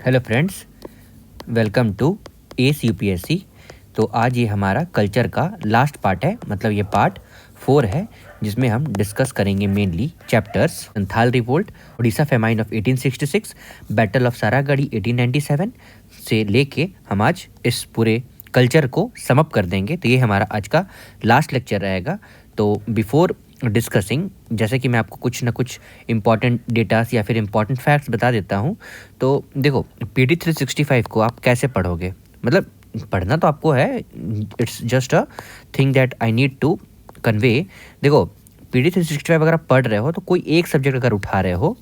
Hello friends, welcome to S UPSC. तो आज ये हमारा कल्चर का लास्ट पार्ट है, मतलब ये पार्ट 4 है, जिसमें हम डिस्कस करेंगे mainly chapters Santhal revolt, Orissa famine of 1866, battle of Saragarhi 1897 से लेके हम आज इस पूरे कल्चर को समअप कर देंगे। तो ये हमारा आज का लास्ट लेक्चर रहेगा। तो बिफोर डिस्कसिंग, जैसे कि मैं आपको कुछ ना कुछ इम्पॉर्टेंट डेटास या फिर इम्पॉर्टेंट फैक्ट्स बता देता हूँ। तो देखो, PD 365 को आप कैसे पढ़ोगे, मतलब पढ़ना तो आपको है, it's just a thing that I need to convey. देखो, PD 365 अगर आप पढ़ रहे हो तो कोई एक सब्जेक्ट अगर उठा रहे हो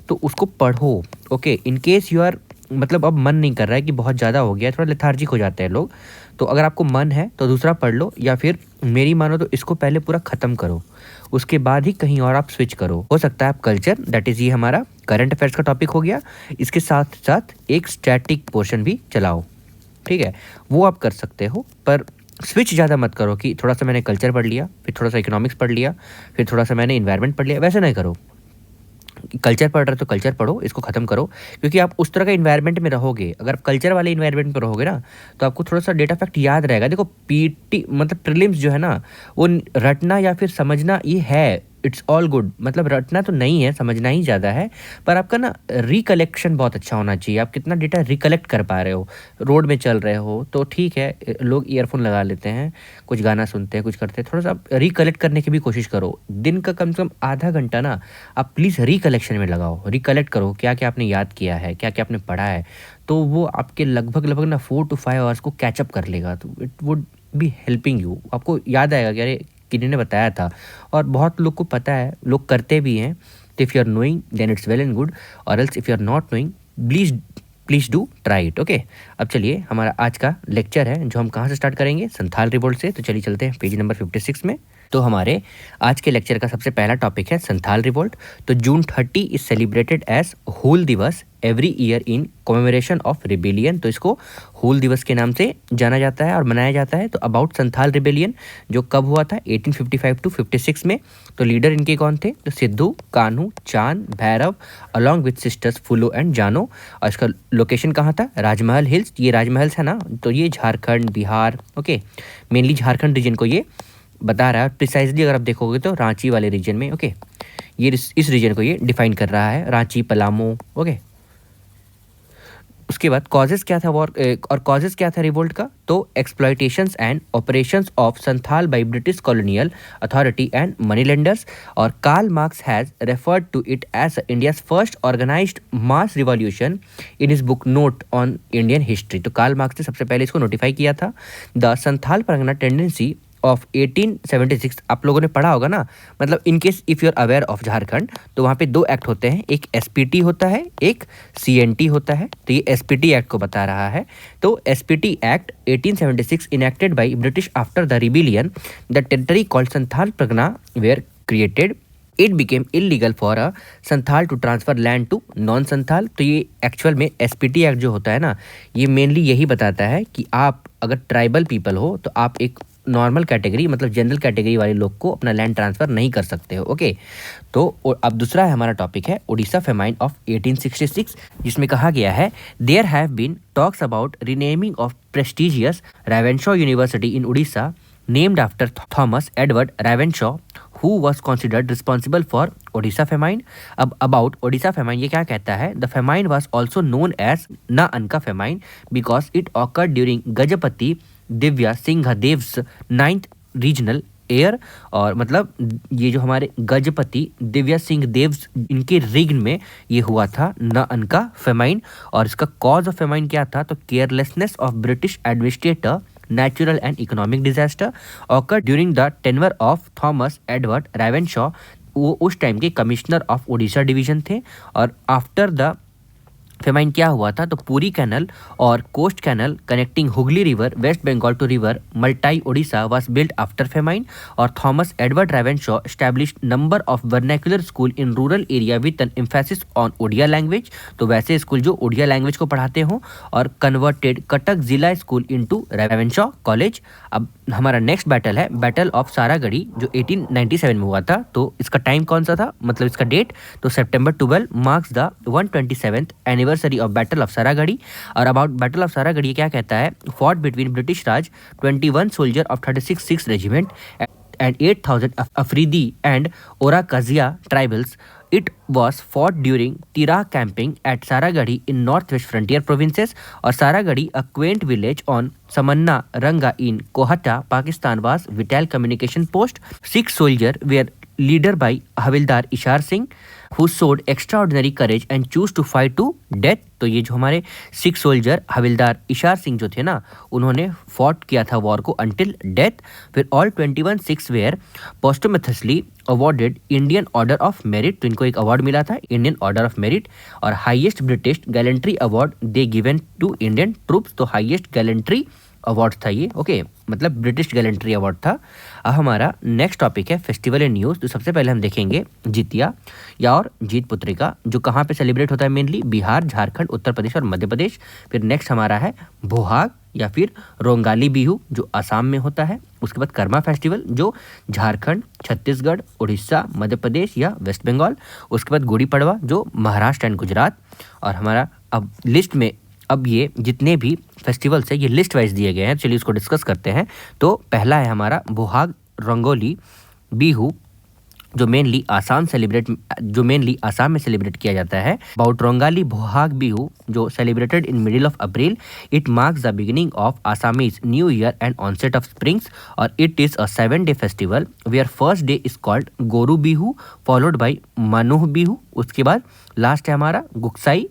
तो उसको पढ़ो। Okay, in case you are, मतलब अब मन नहीं कर रहा है कि बहुत ज़्यादा हो गया है, थोड़ा लेथार्जिक हो जाते हैं लोग, तो अगर आपको मन है तो दूसरा पढ़ लो, या फिर मेरी मानो तो इसको पहले पूरा ख़त्म करो, उसके बाद ही कहीं और आप स्विच करो। हो सकता है आप कल्चर, दैट इज़ ये हमारा करंट अफेयर्स का टॉपिक हो गया, इसके साथ साथ एक स्टैटिक पोर्शन भी चलाओ, ठीक है, वो आप कर सकते हो। पर स्विच ज़्यादा मत करो कि थोड़ा सा मैंने कल्चर पढ़ लिया, फिर थोड़ा सा इकोनॉमिक्स पढ़ लिया, फिर थोड़ा सा मैंने इन्वायरमेंट पढ़ लिया, वैसे नहीं करो। कल्चर पढ़ रहे हो तो कल्चर पढ़ो, इसको ख़त्म करो, क्योंकि आप उस तरह का इन्वायरमेंट में रहोगे। अगर आप कल्चर वाले इन्वायरमेंट में रहोगे ना, तो आपको थोड़ा सा डेटा फैक्ट याद रहेगा। देखो, पीटी मतलब प्रीलिम्स जो है ना, वो रटना या फिर समझना ये है, इट्स ऑल गुड, मतलब रटना तो नहीं है, समझना ही ज़्यादा है। पर आपका ना रिकलेक्शन बहुत अच्छा होना चाहिए। आप कितना डेटा रिकलेक्ट कर पा रहे हो, रोड में चल रहे हो तो ठीक है, लोग ईयरफोन लगा लेते हैं, कुछ गाना सुनते हैं, कुछ करते हैं, थोड़ा सा आप रिकलेक्ट करने की भी कोशिश करो। दिन का कम से कम आधा घंटा ना आप प्लीज़ रिकलेक्शन में लगाओ, रिकलेक्ट करो क्या क्या आपने याद किया है, क्या क्या आपने पढ़ा है। तो वो आपके लगभग ना 4 to 5 आवर्स को कैचअप कर लेगा। तो it would be helping you. आपको याद आएगा कि अरे किन्हीं ने बताया था, और बहुत लोग को पता है, लोग करते भी हैं। तो if you are knowing then it's well and good, और else if you are not knowing please please do try it. Okay, अब चलिए, हमारा आज का लेक्चर है जो हम कहाँ से स्टार्ट करेंगे, संथाल रिवोल्ट से। तो चलिए चलते हैं पेज नंबर 56 में। तो हमारे आज के लेक्चर का सबसे पहला टॉपिक है संथाल रिवोल्ट। तो June 30 is celebrated as Hul Diwas every year in commemoration of rebellion. तो इसको हूल दिवस के नाम से जाना जाता है और मनाया जाता है। तो अबाउट संथाल रिबेलियन, जो कब हुआ था 1855 to 56 में। तो लीडर इनके कौन थे, तो सिद्धू, कान्हू, चांद, भैरव अलॉन्ग विथ सिस्टर्स फूलो एंड जानो। और इसका लोकेशन कहाँ था, राजमहल हिल्स। ये राजमहल्स है ना, तो ये Jharkhand, Bihar, okay, mainly Jharkhand region को ये बता रहा है। प्रिसाइजली अगर आप देखोगे तो रांची वाले रीजन में, ओके, ये इस रीजन को ये डिफाइन कर रहा है, रांची, पलामू, ओके। उसके बाद कॉजेस क्या था वॉर, और कॉजेस क्या था रिवोल्ट का, तो exploitations and operations of Santhal by British colonial authority and money lenders. और Karl Marx has referred to it as India's first organised mass revolution in his book note on Indian history. तो Karl Marx ने सबसे पहले इसको notify किया था। The Santhal Pargana tendency of 1876, आप लोगों ने पढ़ा होगा ना, मतलब in case if you are aware of Jharkhand, तो वहाँ पे 2 एक्ट होते हैं, एक SPT होता है, एक CNT होता है। तो ये SPT एक्ट को बता रहा है। तो SPT act 1876 enacted by British after the rebellion, the territory called Santhal Pargana were created. It became illegal for a Santhal to transfer land to non Santhal. तो ये एक्चुअल में SPT एक्ट जो होता है ना, ये मेनली यही बताता है कि आप अगर ट्राइबल पीपल हो तो आप एक नॉर्मल कैटेगरी, मतलब जनरल कैटेगरी वाले लोग को अपना लैंड ट्रांसफ़र नहीं कर सकते हो, ओके। तो अब दूसरा है हमारा टॉपिक है उड़ीसा फेमाइन ऑफ 1866, जिसमें कहा गया है there have been talks about renaming of prestigious Ravenshaw university in Orissa named after Thomas Edward Ravenshaw who was considered responsible for Odisha famine। अब about Odisha famine ये क्या कहता है, the famine was also known as Naanka famine because it occurred during Gajapati Divya Singhdev's 9th regnal year. और मतलब ये जो हमारे गजपति दिव्या सिंह देव्स, इनके रिग्न में ये हुआ था ना अनका फेमाइन। और इसका कॉज ऑफ फेमाइन क्या था, तो carelessness of British administrator, natural and economic disaster occurred during the tenure of Thomas Edward Ravenshaw। वो उस टाइम के कमिश्नर ऑफ उड़ीसा डिवीजन थे। और आफ्टर द फेमाइन क्या हुआ था, तो पूरी कैनल और coast canal connecting Hooghly river West Bengal to river Matai Odisha was built after famine. और Thomas Edward Ravenshaw established number of vernacular school in rural area with an emphasis on Odia language. तो वैसे स्कूल जो Odia language को पढ़ाते हो। और कन्वर्टेड कटक जिला स्कूल इनटू रेवेनशॉ कॉलेज। अब हमारा नेक्स्ट बैटल है बैटल ऑफ सारागढ़ी, जो 1897 में हुआ था। तो इसका टाइम कौन सा था, मतलब इसका डेट, तो September 12 marks the 127th anniversary anniversary of battle of Saragarhi. और अबाउट बैटल ऑफ सारागढ़ी क्या कहता है, fought between British Raj 21 soldier of 36 regiment and 8,000 Afridi and Orakazia tribals. It was fought during Tira camping at Saragadhi in northwest frontier provinces. और Saragarhi, a quaint village on Samanna Ranga in Kohata, Pakistan, was vital communication post. 6 soldiers were leader by हविलदार Essar Singh, who showed extraordinary courage and choose to fight to death. तो ये जो हमारे 6 soldier हविलदार इशार सिंह जो थे ना, उन्होंने fought किया था वॉर को अंटिल डेथ। फिर all 21 6 were posthumously awarded Indian Order of Merit, तो इनको एक अवार्ड मिला था इंडियन ऑर्डर ऑफ मेरिट। और highest British gallantry award they given to Indian troops, तो हाईएस्ट गैलेंट्री अवार्ड था ये, ओके, मतलब ब्रिटिश गैलेंट्री अवार्ड था। अब हमारा नेक्स्ट टॉपिक है फेस्टिवल इन न्यूज़। तो सबसे पहले हम देखेंगे जितिया या और जीत पुत्रिका, जो कहाँ पे सेलिब्रेट होता है मेनली, बिहार, झारखंड, उत्तर प्रदेश और मध्य प्रदेश। फिर नेक्स्ट हमारा है बोहाग या फिर रोंगाली बिहू, जो असम में होता है। उसके बाद कर्मा फेस्टिवल, जो झारखंड, छत्तीसगढ़, उड़ीसा, मध्य प्रदेश या वेस्ट बंगाल। उसके बाद गुड़ी पड़वा, जो महाराष्ट्र एंड गुजरात। और हमारा अब लिस्ट में अब ये जितने भी फेस्टिवल्स है ये लिस्ट वाइज दिए गए हैं, चलिए इसको डिस्कस करते हैं। तो पहला है हमारा बोहाग रंगोली बिहू, जो मेनली आसाम में सेलिब्रेट किया जाता है। अबाउट रोंगाली बोहाग बिहू, जो celebrated in middle of April, it marks the beginning of Assamese new year and onset of springs. और it is a 7-day festival where first day is called Goru Bihu, followed by Manuh Bihu. उसके बाद last है हमारा Gosai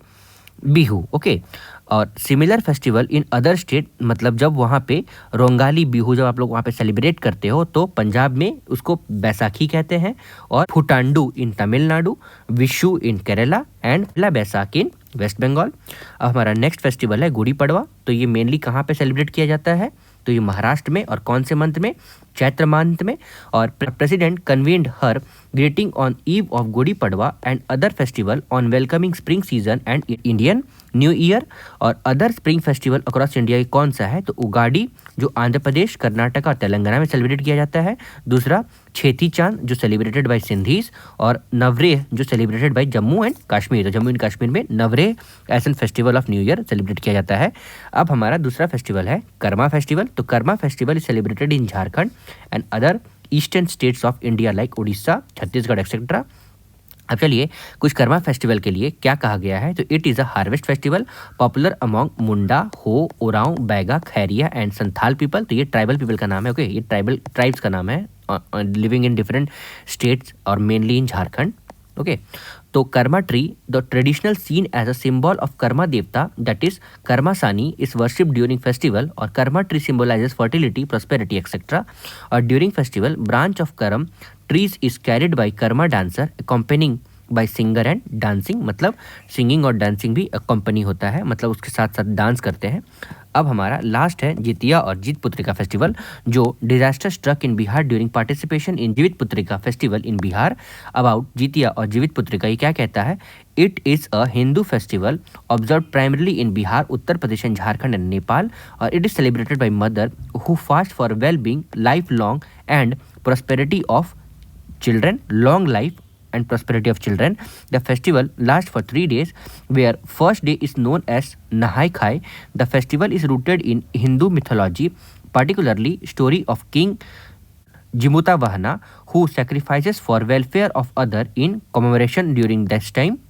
Bihu, okay. और similar festival in other state, मतलब जब वहाँ पे रोंगाली बिहू जब आप लोग वहाँ पे सेलिब्रेट करते हो तो पंजाब में उसको बैसाखी कहते हैं, और Puthandu in Tamil Nadu, Vishu in Kerala and ला बैसाख इन वेस्ट बंगाल। अब हमारा नेक्स्ट फेस्टिवल है गुड़ी पड़वा। तो ये मेनली कहाँ पे सेलिब्रेट किया जाता है, तो ये महाराष्ट्र में, और कौन से मंथ में, चैत्र मंथ में। और president convened her greeting on eve of Gudi Padwa and other festival on welcoming spring season and Indian new year. और other spring festival across India कौन सा है, तो उगाड़ी, जो आंध्र प्रदेश, कर्नाटक और तेलंगाना में सेलिब्रेट किया जाता है। दूसरा छेती चांद, जो सेलिब्रेटेड बाय सिंधीज। और नवरेह, जो celebrated by Jammu and Kashmir, तो जम्मू एंड कश्मीर में Navreh as an festival of new year celebrate किया जाता है। अब हमारा दूसरा फेस्टिवल है कर्मा फेस्टिवल। तो Karma festival is celebrated in Jharkhand and other eastern states of India like Orissa, Chhattisgarh etcetera. अब चलिए कुछ कर्मा फेस्टिवल के लिए क्या कहा गया है। तो it is a harvest festival popular among Munda, Ho, Oraon, Baiga, Kharia and Santhal people. तो ये ट्राइबल पीपल का नाम है, ओके, ये ट्राइब्स का नाम है लिविंग इन डिफरेंट स्टेट्स और मेनली इन झारखंड, ओके। तो Karma tree, the traditional seen as a symbol of Karma devta that is Karma सानी, इज वर्शिप ड्यूरिंग फेस्टिवल। और Karma tree symbolises fertility, prosperity etcetera. और during festival branch of Karam trees is carried by Karma dancer accompanying by singer and dancing, मतलब singing और dancing भी accompany होता है, मतलब उसके साथ साथ डांस करते हैं। अब हमारा लास्ट है जितिया और जीत पुत्रिका फेस्टिवल, जो disaster struck in Bihar during participation in Jivit Putrika festival in Bihar. About Jitiya और जीवित पुत्रिका ये क्या कहता है, it is a Hindu festival observe primarily in Bihar, Uttar Pradesh and Jharkhand and Nepal. और it is celebrated by mother who fast for well being, life long and prosperity of children, long life and prosperity of children. The festival lasts for 3 days, where first day is known as Nahai Khai. The festival is rooted in Hindu mythology, particularly story of King Jimutavahana, who sacrifices for welfare of other in commemoration during this time.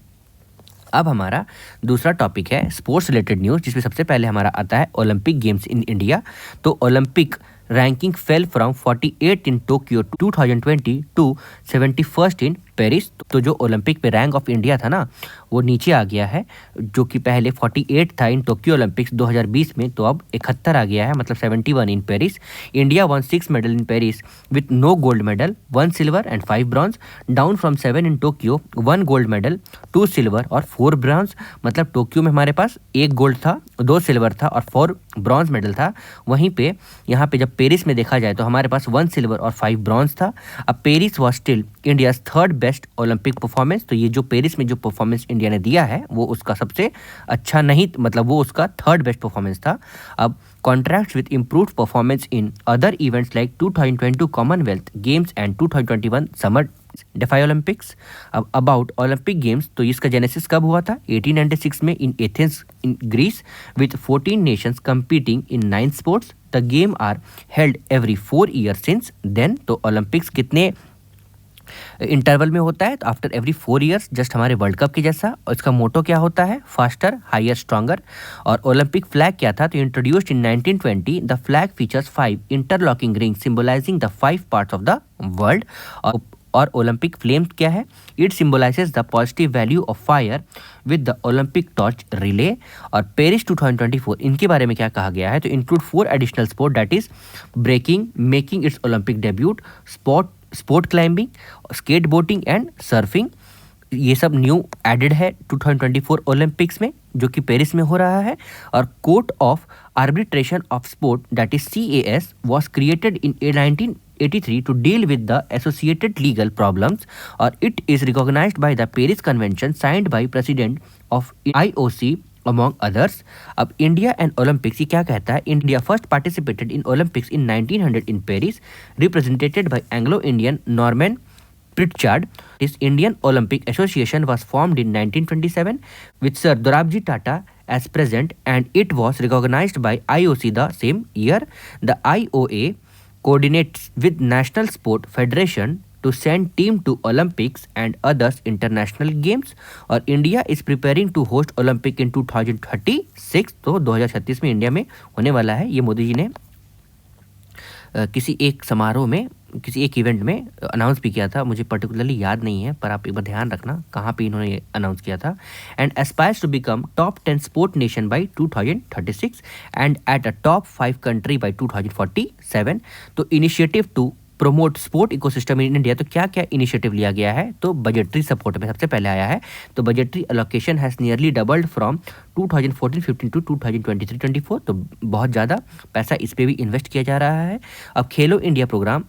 अब हमारा दूसरा topic है sports related news, जिसमें सबसे पहले हमारा आता है ओलंपिक गेम्स इन इंडिया। तो Olympic ranking fell from 48 in Tokyo 2020 to 71st in Paris. तो जो ओलंपिक पे रैंक ऑफ इंडिया था ना, वो नीचे आ गया है, जो कि पहले 48 था इन टोक्यो ओलंपिक्स 2020 में, तो अब 71 आ गया है, मतलब 71 in Paris. India won 6 medal in Paris with no gold medal, 1 silver and 5 bronze, down from 7 in Tokyo, 1 gold medal, 2 silver और 4 ब्रॉन्ज। मतलब टोक्यो में हमारे पास 1 गोल्ड था, 2 सिल्वर था और 4 ब्रॉन्ज मेडल था। वहीं पे यहाँ पे जब पेरिस में देखा जाए तो हमारे पास 1 सिल्वर और 5 ब्रॉन्ज था। अब Paris was still India's 3rd best Olympic performance. तो ये जो पेरिस में जो परफॉर्मेंस इंडिया ने दिया है वो उसका सबसे अच्छा नहीं, मतलब वो उसका 3rd बेस्ट परफॉर्मेंस था। अब contracts with improved performance in other events like 2022 Commonwealth games and 2021 summer Deaflympics. अब अबाउट ओलंपिक गेम्स, तो इसका जेनेसिस कब हुआ था? 1896 में in Athens in Greece with 14 nations competing in 9 sports. The game are held every 4 year since then. तो Olympics कितने interval में होता है? तो आफ्टर एवरी 4 ईयर्स, जस्ट हमारे वर्ल्ड कप के जैसा। और इसका मोटो क्या होता है? Faster, higher, stronger. और ओलंपिक फ्लैग क्या था? तो introduced in 1920। The flag features 5 interlocking ring symbolising the 5 parts of the world. और ओलंपिक फ्लेम क्या है? It symbolises the positive value of fire with the Olympic torch relay. और Paris 2024, इनके बारे में क्या कहा गया है? तो include 4 additional sport, that is breaking making its Olympic debut, sport climbing, skateboarding and surfing. ये सब न्यू एडेड है 2024 ओलंपिक्स में, जो कि पेरिस में हो रहा है। और court of arbitration of sport, that is CAS, was created in 1983 to deal with the associated legal problems, or it is recognized by the Paris Convention signed by President of IOC among others. अब India and Olympics ये क्या कहता है? India first participated in Olympics in 1900 in Paris, represented by Anglo Indian Norman Pritchard. This Indian Olympic Association was formed in 1927 with Sir Dorabji Tata as president, and it was recognized by IOC the same year. The IOA coordinates with National Sport Federation to send team to Olympics and others international games. और India is preparing to host Olympic in 2036। तो 2036 में India में होने वाला है। ये मोदी जी ने किसी एक समारोह में, किसी एक इवेंट में अनाउंस भी किया था। मुझे पर्टिकुलरली याद नहीं है, पर आप एक बार ध्यान रखना कहाँ पे इन्होंने अनाउंस किया था। And aspires to become top 10 sport nation by 2036 and at a top 5 country by 2047। तो initiative to promote sport ecosystem in India, तो क्या क्या इनिशिएटिव लिया गया है? तो बजटरी सपोर्ट में सबसे पहले आया है। तो budgetary allocation has nearly doubled from 2014-15 to 2023-24। तो बहुत ज़्यादा पैसा इस पर भी इन्वेस्ट किया जा रहा है। अब Khelo India programme,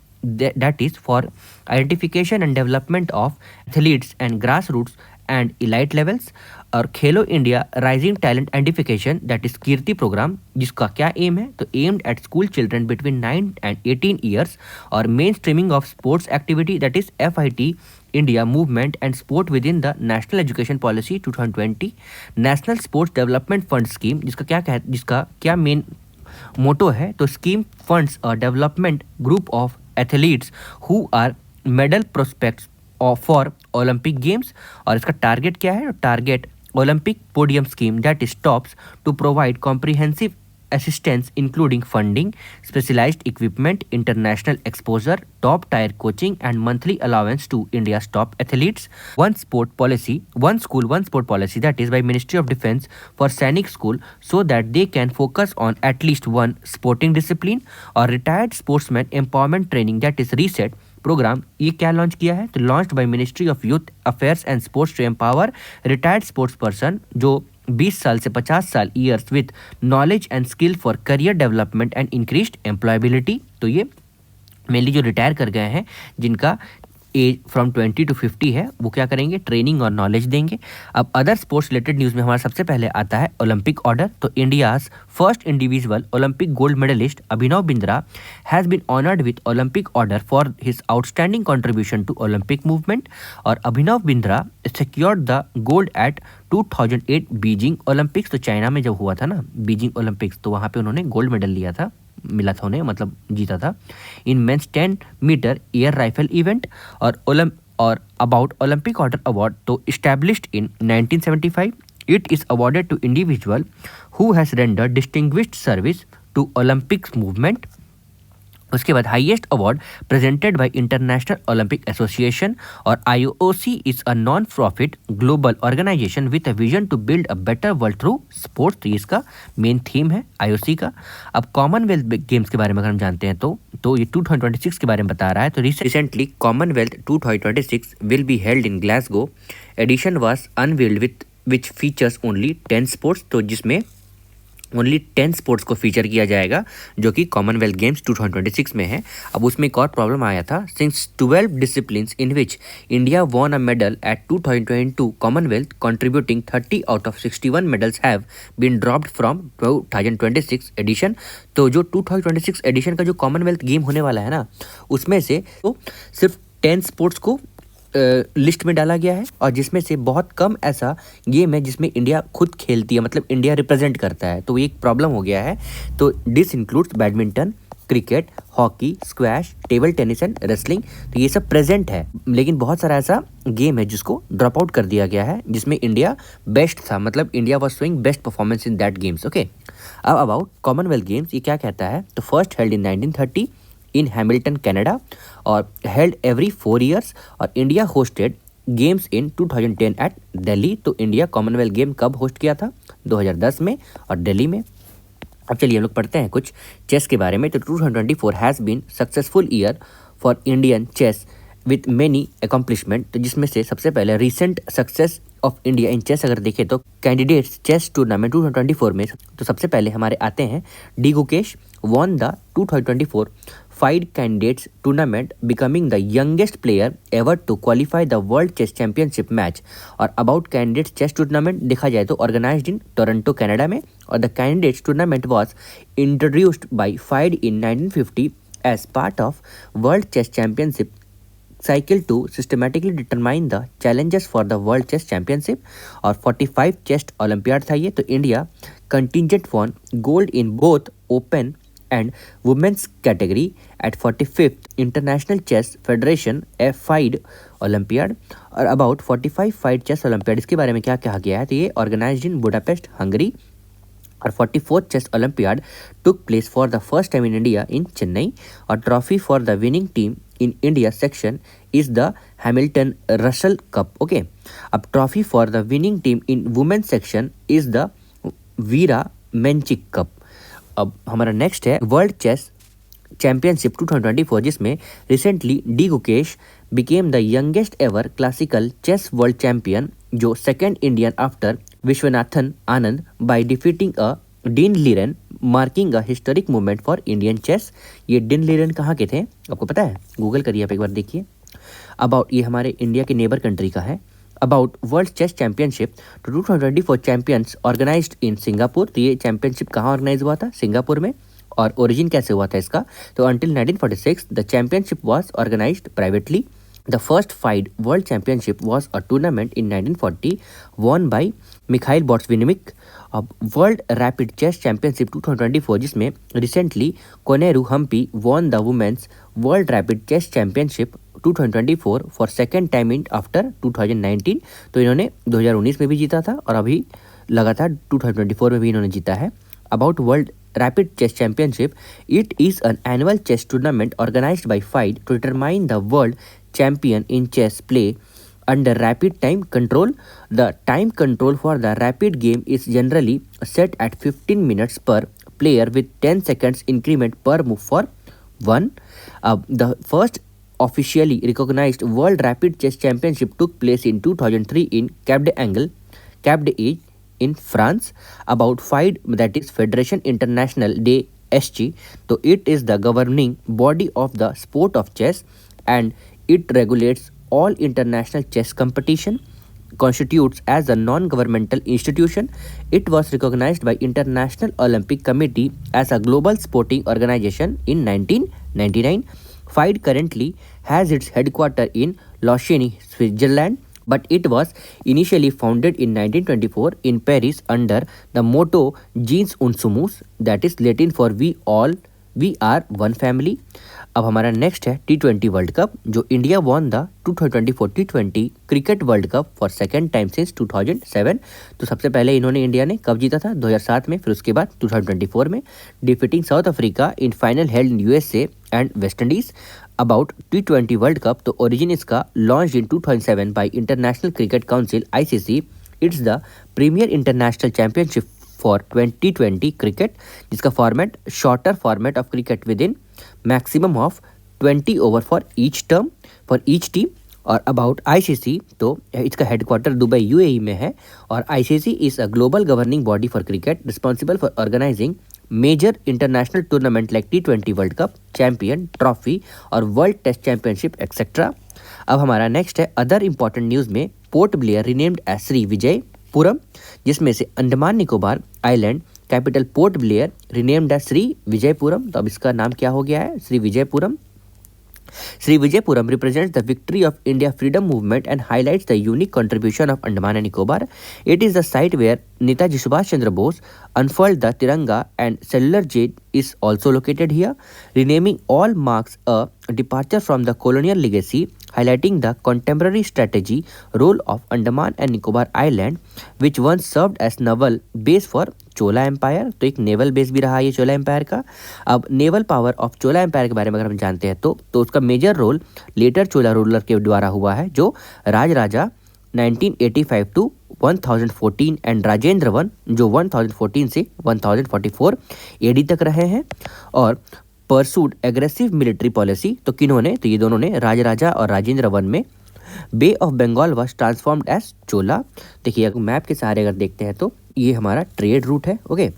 that is for identification and development of athletes and grassroots and elite levels। और Khelo India rising talent identification, that is Kirti programme, जिसका क्या एम है? तो aimed at school children between 9 and 18 years. और mainstreaming of sports activity, that is FIT India movement and sport within the national education policy 2020। National sports development fund scheme, जिसका क्या main motto है? तो scheme funds a development group of athletes who are medal prospects for Olympic games. और इसका target क्या है? Target Olympic podium scheme, that stops to provide comprehensive assistance including funding, specialized equipment, international exposure, top tier coaching and monthly allowance to India's top athletes. One sport policy, one school, one sport policy, that is by Ministry of Defence for Sainik School, so that they can focus on at least one sporting discipline. और retired sportsman empowerment training, that is reset programme, ये क्या launch किया है? तो launched by ministry of youth affairs and sports to empower retired sports person जो 20 साल से 50 साल years with knowledge and skill for career development and increased employability. तो ये मेनली जो रिटायर कर गए हैं, जिनका एज फ्रॉम 20 to 50 है, वो क्या करेंगे? ट्रेनिंग और नॉलेज देंगे। अब अदर स्पोर्ट्स रिलेटेड न्यूज़ में हमारा सबसे पहले आता है ओलंपिक ऑर्डर। तो India's first individual Olympic gold medallist Abhinav Bindra has been honoured with Olympic order for his outstanding contribution to Olympic movement. और Abhinav Bindra secured the gold at 2008 Beijing Olympics. तो China में जब हुआ था ना बीजिंग ओलंपिक्स, तो वहाँ पे उन्होंने गोल्ड मेडल लिया था, मिला था उन्हें, मतलब जीता था, in men's 10 metre air rifle event. और अबाउट ओलंपिक ऑर्डर अवार्ड, तो established in 1975, it is awarded to individual who has rendered distinguished service to Olympics movement. उसके बाद highest award presented by international Olympic association. और IOC is a non profit global organisation with a vision to build a better world through sports. तो इसका main theme है IOC का। अब Commonwealth games के बारे में अगर हम जानते हैं तो ये 2026 के बारे में बता रहा है। तो recently Commonwealth 2026 will be held in Glasgow. Edition was unveiled which features only 10 sports. तो जिसमें ओनली 10 स्पोर्ट्स को फीचर किया जाएगा, जो कि कॉमनवेल्थ गेम्स 2026 में है। अब उसमें एक और प्रॉब्लम आया था, since 12 disciplines in which India won a medal at 2022 Commonwealth contributing 30 out of 61 medals have been dropped from 2026 edition. तो जो 2026 एडिशन का जो कॉमनवेल्थ गेम होने वाला है ना, उसमें से तो सिर्फ 10 स्पोर्ट्स को लिस्ट में डाला गया है और जिसमें से बहुत कम ऐसा गेम है जिसमें इंडिया खुद खेलती है, मतलब इंडिया रिप्रेजेंट करता है, तो ये एक प्रॉब्लम हो गया है। तो this includes badminton, cricket, hockey, squash, table tennis and wrestling. तो ये सब प्रेजेंट है, लेकिन बहुत सारा ऐसा गेम है जिसको ड्रॉप आउट कर दिया गया है जिसमें इंडिया बेस्ट था, मतलब India was showing best performance in that games. Okay, अब अबाउट कॉमनवेल्थ गेम्स ये क्या कहता है, तो first held in 1930 in Hamilton Canada और हेल्ड एवरी 4 years, और इंडिया होस्टेड गेम्स इन 2010 एट दिल्ली। तो इंडिया कॉमनवेल्थ गेम कब होस्ट किया था, 2010 में और दिल्ली में। अब चलिए हम लोग पढ़ते हैं कुछ चेस के बारे में। तो 2024 has been successful year for Indian chess with many accomplishment. तो जिसमें से सबसे पहले recent success of India in chess अगर देखें तो कैंडिडेट्स चेस टूर्नामेंट 2024 में तो सबसे पहले हमारे आते हैं D Gukesh won the 2024 Five Candidates Tournament, becoming the youngest player ever to qualify the World Chess Championship match। और अबाउट कैंडिडेट्स चेस टूर्नामेंट देखा जाए तो ऑर्गेनाइज्ड इन टोरंटो कनाडा में, और the candidates tournament was introduced by FIDE in 1950 as part of world chess championship cycle to systematically determine the challenges for the World Chess Championship। और 45 chess olympiad था ये। तो India contingent won gold in both open and women's category at 45th International Chess Federation FIDE Olympiad। और about 45 FIDE chess olympiad इसके बारे में क्या कहा गया है, तो ये ऑर्गेनाइज्ड इन बुडापेस्ट हंगरी। और 44th chess Olympiad took place for the first time in India in Chennai. और trophy for the winning team in India section is the Hamilton Russell Cup। Okay, अब trophy for the winning team in women section is the Vera Menchik cup. अब हमारा next है world chess championship 2024, जिसमें recently D Gukesh became the youngest ever classical chess world champion, जो second Indian after Viswanathan Anand by defeating a Ding Liren, marking a historic movement for Indian chess. ये Ding Liren कहाँ के थे आपको पता है, गूगल करिए आप एक बार देखिए। अबाउट ये हमारे इंडिया के नेबर कंट्री का है। About world chess championship 2024 champions organised in Singapore. तो ये चैंपियनशिप कहाँ ऑर्गेनाइज हुआ था, सिंगापुर में। और ओरिजिन कैसे हुआ था इसका, तो until 1946 the championship was organised privately. The first FIDE World Championship was a tournament in 1940 won by Mikhail Botsvinnik। अब वर्ल्ड रैपिड चेस चैंपियनशिप 2024, जिसमें recently Koneru Humpy won the women's world rapid chess championship 2024 for second time in after 2019। तो इन्होंने 2019 में भी जीता था और अभी लगातार 2024 में भी इन्होंने जीता है। About world rapid chess championship, it is an annual chess tournament organised by FIDE to determine the world champion in chess play under rapid time control। The time control for the rapid game is generally set at 15 minutes per player with 10 seconds increment per move for one। The first officially recognized World Rapid Chess Championship took place in 2003 in Cap d'Agde in France। About FIDE, that is Federation International des SG, so it is the governing body of the sport of chess and it regulates all international chess competition, constitutes as a non-governmental institution। It was recognized by International Olympic Committee as a global sporting organization in 1999। FIDE currently has its headquarters in Lausanne, Switzerland, but it was initially founded in 1924 in Paris under the motto Gens Unsumus, that is Latin for we are one family। अब हमारा next है T20 world cup, जो India won the 2024 T20 cricket world cup for second time since 2007। तो सबसे पहले इन्होंने India ने कब जीता था, 2007 में, फिर उसके बाद 2024 में defeating South Africa in final held in USA and West Indies. About T20 world cup, तो ओरिजिन इसका launch in 2007 by international cricket council ICC। It's the premier international championship for 2020 cricket, जिसका format shorter format of cricket within maximum of 20 over for each team. और about ICC, तो इसका headquarter Dubai UAE में है। और ICC is a global governing body for cricket responsible for organising major international tournament like T20 world cup, champion trophy और world test championship etcetera. अब हमारा next है अदर इंपॉर्टेंट न्यूज़ में, Port Blair renamed as Shri Vijayapuram, जिसमें से Andaman Nicobar island capital Port Blair renamed as Shri Vijayapuram. तो अब इसका नाम क्या हो गया है, Shri Vijayapuram. Srivijayapuram represents the victory of India freedom movement and highlights the unique contribution of Andaman and Nicobar. It is the site where Netaji Subhash Chandra Bose unfurled the Tiranga, and cellular jail is also located here. Renaming all marks a departure from the colonial legacy, highlighting the contemporary strategy role of Andaman and Nicobar Island, which once served as naval base for Chola empire. तो एक naval base भी रहा ये चोला empire का। अब naval power of Chola empire के बारे में अगर हम जानते हैं तो उसका major role later Chola ruler के द्वारा हुआ है, जो Raja 1985 to 1014 and Rajendra one जो 1014 से 1044 एडी तक रहे हैं। और परसूड एग्रेसिव मिलिट्री पॉलिसी, तो किन्होंने, तो ये दोनों ने, राजा और राजेंद्र वन में। Bay of Bengal was transformed as Chola. देखिए अगर मैप के सहारे अगर देखते हैं तो ये हमारा ट्रेड रूट है, ओके।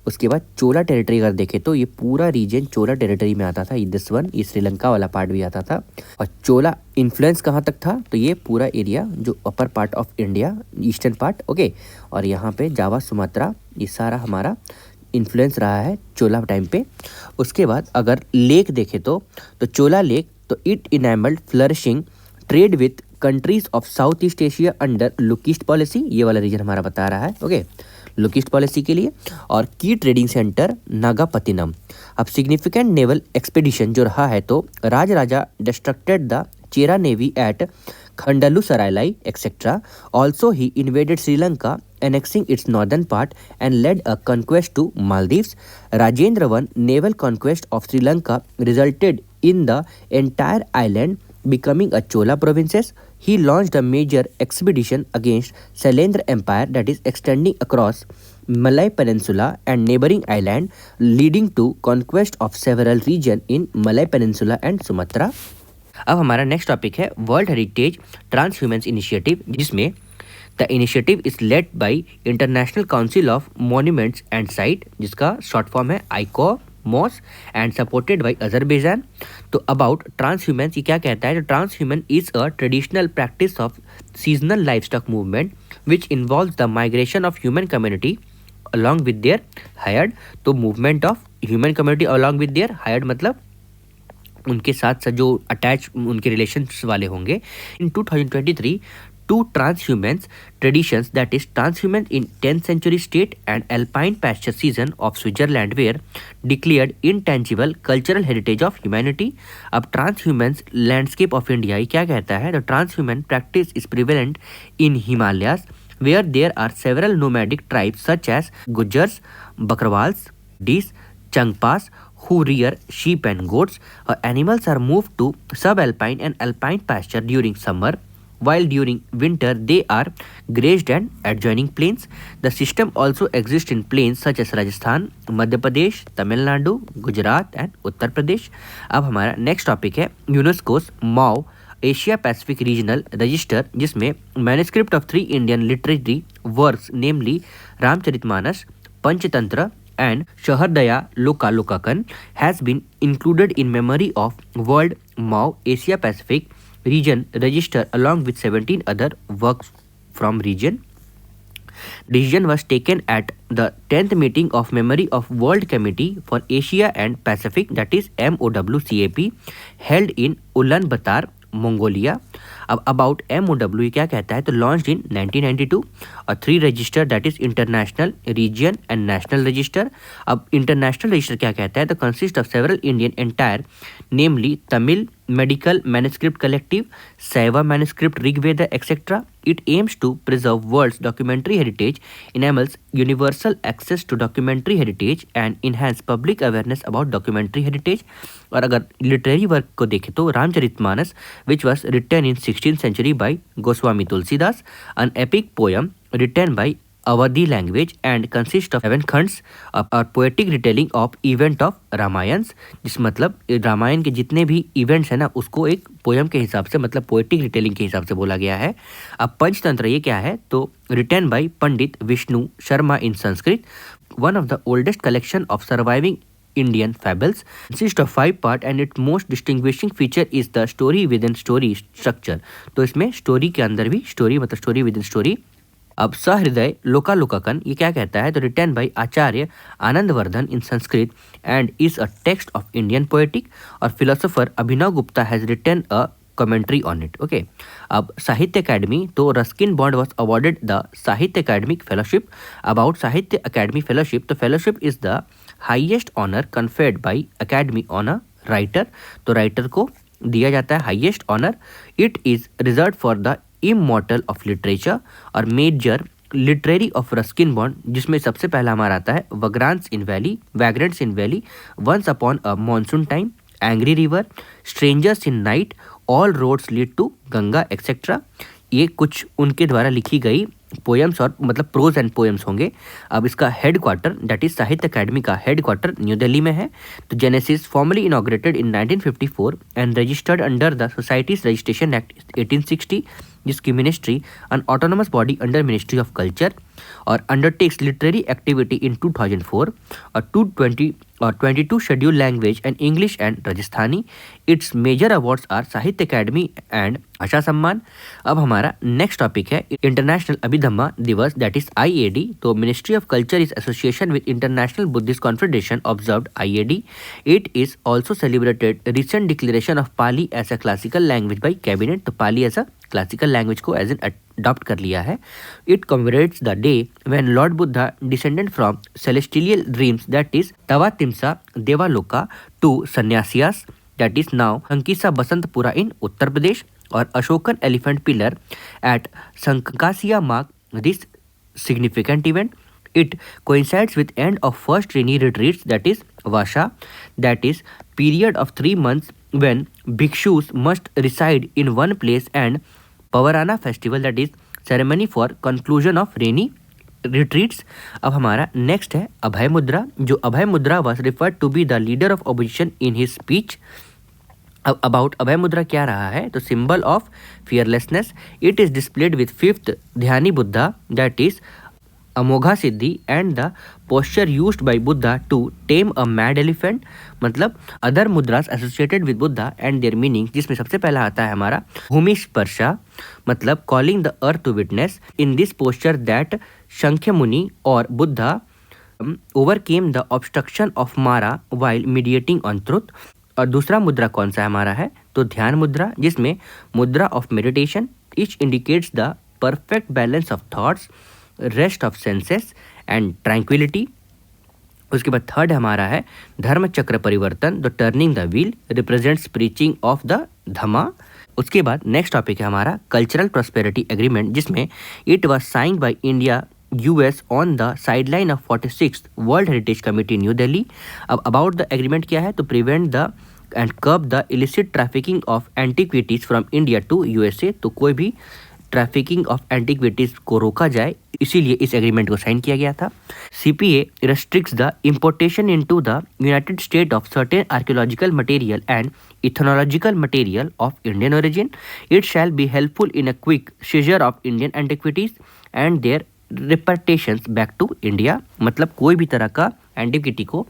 उसके बाद चोला टेरिटरी अगर देखें तो ये पूरा रीजन चोला टेरिटरी में आता था। दिस वन, ये श्रीलंका वाला पार्ट भी आता था। और चोला इन्फ्लुएंस कहाँ तक था, तो ये पूरा एरिया जो upper part of India, eastern part, okay. और यहाँ पे जावा, सुमात्रा, ये सारा हमारा इन्फ्लुएंस रहा है चोला टाइम पे। उसके बाद अगर लेक देखें तो चोला लेक, तो it enabled flourishing trade with countries of south east Asia under Look East policy. ये वाला रीजन हमारा बता रहा है, ओके, लुकिस्ट पॉलिसी के लिए। और की ट्रेडिंग सेंटर नागापतिनम। अब सिग्निफिकेंट नेवल एक्सपेडिशन जो रहा है तो Raja destructed the Chera navy at Kandalur Salai etcetera. Also he invaded Sri Lanka, annexing its northern part and led a conquest to Maldives. Rajendra I naval conquest of Sri Lanka resulted in the entire island becoming a Chola provinces. He launched a major expedition against Sailendra Empire that is extending across Malay Peninsula and neighboring island, leading to conquest of several regions in Malay Peninsula and Sumatra. अब हमारा next topic है world heritage transhumance initiative, जिसमें the initiative is led by international council of monuments and site, जिसका short form है ICOMOS, and supported by Azerbaijan. तो about transhumance ये क्या कहता है, transhuman is a traditional practice of seasonal livestock movement which involves the migration of human community along with their herd. तो movement of human community along with their herd मतलब उनके साथ जो अटैच उनके रिलेशंस वाले होंगे। इन 2023 two transhumance traditions, that is transhumance in 10th century state and alpine pasture season of Switzerland were declared intangible cultural heritage of humanity. अब transhumance landscape of India ये क्या कहता है, the transhumance practice is prevalent in Himalayas where there are several nomadic tribes such as Gujars, Bakrwals, Dis, Changpas who rear sheep and goats. Animals are moved to subalpine and alpine pasture during summer, while during winter they are grazed and adjoining plains. The system also exists in plains such as Rajasthan, Madhya Pradesh, Tamil Nadu, Gujarat and Uttar Pradesh. अब हमारा next topic है UNESCO's माओ Asia Pacific regional register, जिसमें manuscript of 3 Indian literary works namely Ramcharitmanas, Panchatantra and Shahardaya Lokakan has been included in memory of World Mao Asia Pacific region register along with 17 other works from region. Decision was taken at the 10th meeting of memory of World Committee for Asia and Pacific, that is MOWCAP, held in Ulaanbaatar, Mongolia. अब about MOW क्या कहता है, तो launched in 1992 और 3 register, that is international, region and national register. अब international register क्या कहता है, तो consist of several Indian entire namely Tamil medical manuscript collective, Saiva manuscript Rigveda etcetera. It aims to preserve world's documentary heritage, enables universal access to documentary heritage and enhance public awareness about documentary heritage. और अगर literary work को देखें तो Ramcharitmanas which was written in 16th century by Goswami Tulsidas, an epic poem written by Awadhi language and consists of 7 khands, a poetic retelling of event of Ramayana, जिस मतलब रामायण के जितने भी इवेंट्स हैं ना उसको एक पोयम के हिसाब से मतलब पोएटिक रिटेलिंग के हिसाब से बोला गया है. अब पंचतंत्र ये क्या है, तो written by Pandit Vishnu Sharma in Sanskrit, one of the oldest collection of surviving Indian fables, consists of 5 parts and its most distinguishing feature is the story within story structure. तो इसमें स्टोरी के अंदर भी स्टोरी मतलब स्टोरी विद इन स्टोरी अब सहृदय लोकालोकन ये क्या कहता है, तो written by Acharya Anandavardhana in Sanskrit and is a text of Indian poetic, और philosopher Abhinav Gupta has written a commentary on it. Okay, अब साहित्य अकेडमी, तो Ruskin Bond was awarded the Sahitya academic fellowship. About Sahitya Akademi fellowship, तो fellowship is the highest honour conferred by Akademi on a writer, तो writer को दिया जाता है highest honour. It is reserve for the immortal of literature, और major literary of Ruskin Bond, जिसमें सबसे पहला हमारा आता है vagrants in valley, once upon a monsoon time, angry river, strangers in night, all roads lead to Ganga etcetera. ये कुछ उनके द्वारा लिखी गई पोएम्स और मतलब प्रोज एंड पोएम्स होंगे। अब इसका headquarter that is Sahitya Akademi का हेड क्वार्टर न्यू दिल्ली में है। तो genesis formally inaugurated in 1954 and registered under the societies registration act 1860, जिसकी ministry an autonomous body under ministry of culture, और अंडरटेक्स लिटरेरी एक्टिविटी इन 2004, और 22 schedule language and English and Rajasthani. Its major awards are Sahitya Akademi and Asha Samman. अब हमारा next topic है international Abhidhamma दिवस that is IAD। तो ministry of culture is association with international Buddhist confederation observed IAD। It is also celebrated recent declaration of Pali as a classical language by cabinet, तो Pali as a classical language को as an adopt कर लिया है। It commemorates the day when lord Buddha descended from celestial dreams that is Tavatimsa Devaloka to Sankasya that is now Sankisa Basantapura in Uttar Pradesh, और Ashokan elephant pillar at Sankasia mark this significant event. It coincides with end of first rainy retreats that is Vasha, that is period of 3 months when bhikshus must reside in one place, and Pavarana festival that is ceremony for conclusion of rainy retreats. अब हमारा next है अभय मुद्रा, जो अभय मुद्रा was referred to be the leader of opposition in his speech. अब about Abhaya mudra क्या रहा है, तो symbol of fearlessness. It is displayed with 5th Dhyani Buddha that is Amogha siddhi and the posture used by Buddha to tame a mad elephant. मतलब other mudras associated with Buddha and their meaning, जिसमें सबसे पहला आता है हमारा भूमि स्पर्शा, मतलब calling the earth to witness. In this posture that Shakya muni और Buddha overcame the obstruction of मारा वाइल मीडिएटिंग ऑन ट्रुथ। और दूसरा मुद्रा कौन सा हमारा है, तो ध्यान मुद्रा, जिसमें mudra of meditation which indicates the perfect balance of thoughts, rest of senses and tranquillity. उसके बाद थर्ड हमारा है Dharma Chakra Parivartan, the turning the wheel represents preaching of the Dhamma. उसके बाद नेक्स्ट टॉपिक है हमारा कल्चरल प्रॉस्पेरिटी एग्रीमेंट, जिसमें it was signed by India US on the sideline of 46th World Heritage Committee New Delhi. अब about the agreement क्या है, तो prevent the and curb the illicit trafficking of antiquities from India to USA। तो कोई भी trafficking of antiquities को रोका जाए, इसीलिए इस एग्रीमेंट को साइन किया गया था। CPA restricts the importation into the United States of certain archaeological material and ethnological material of Indian origin. It shall be helpful in a quick seizure of Indian antiquities and their repatriations back to India. मतलब कोई भी तरह का antiquity को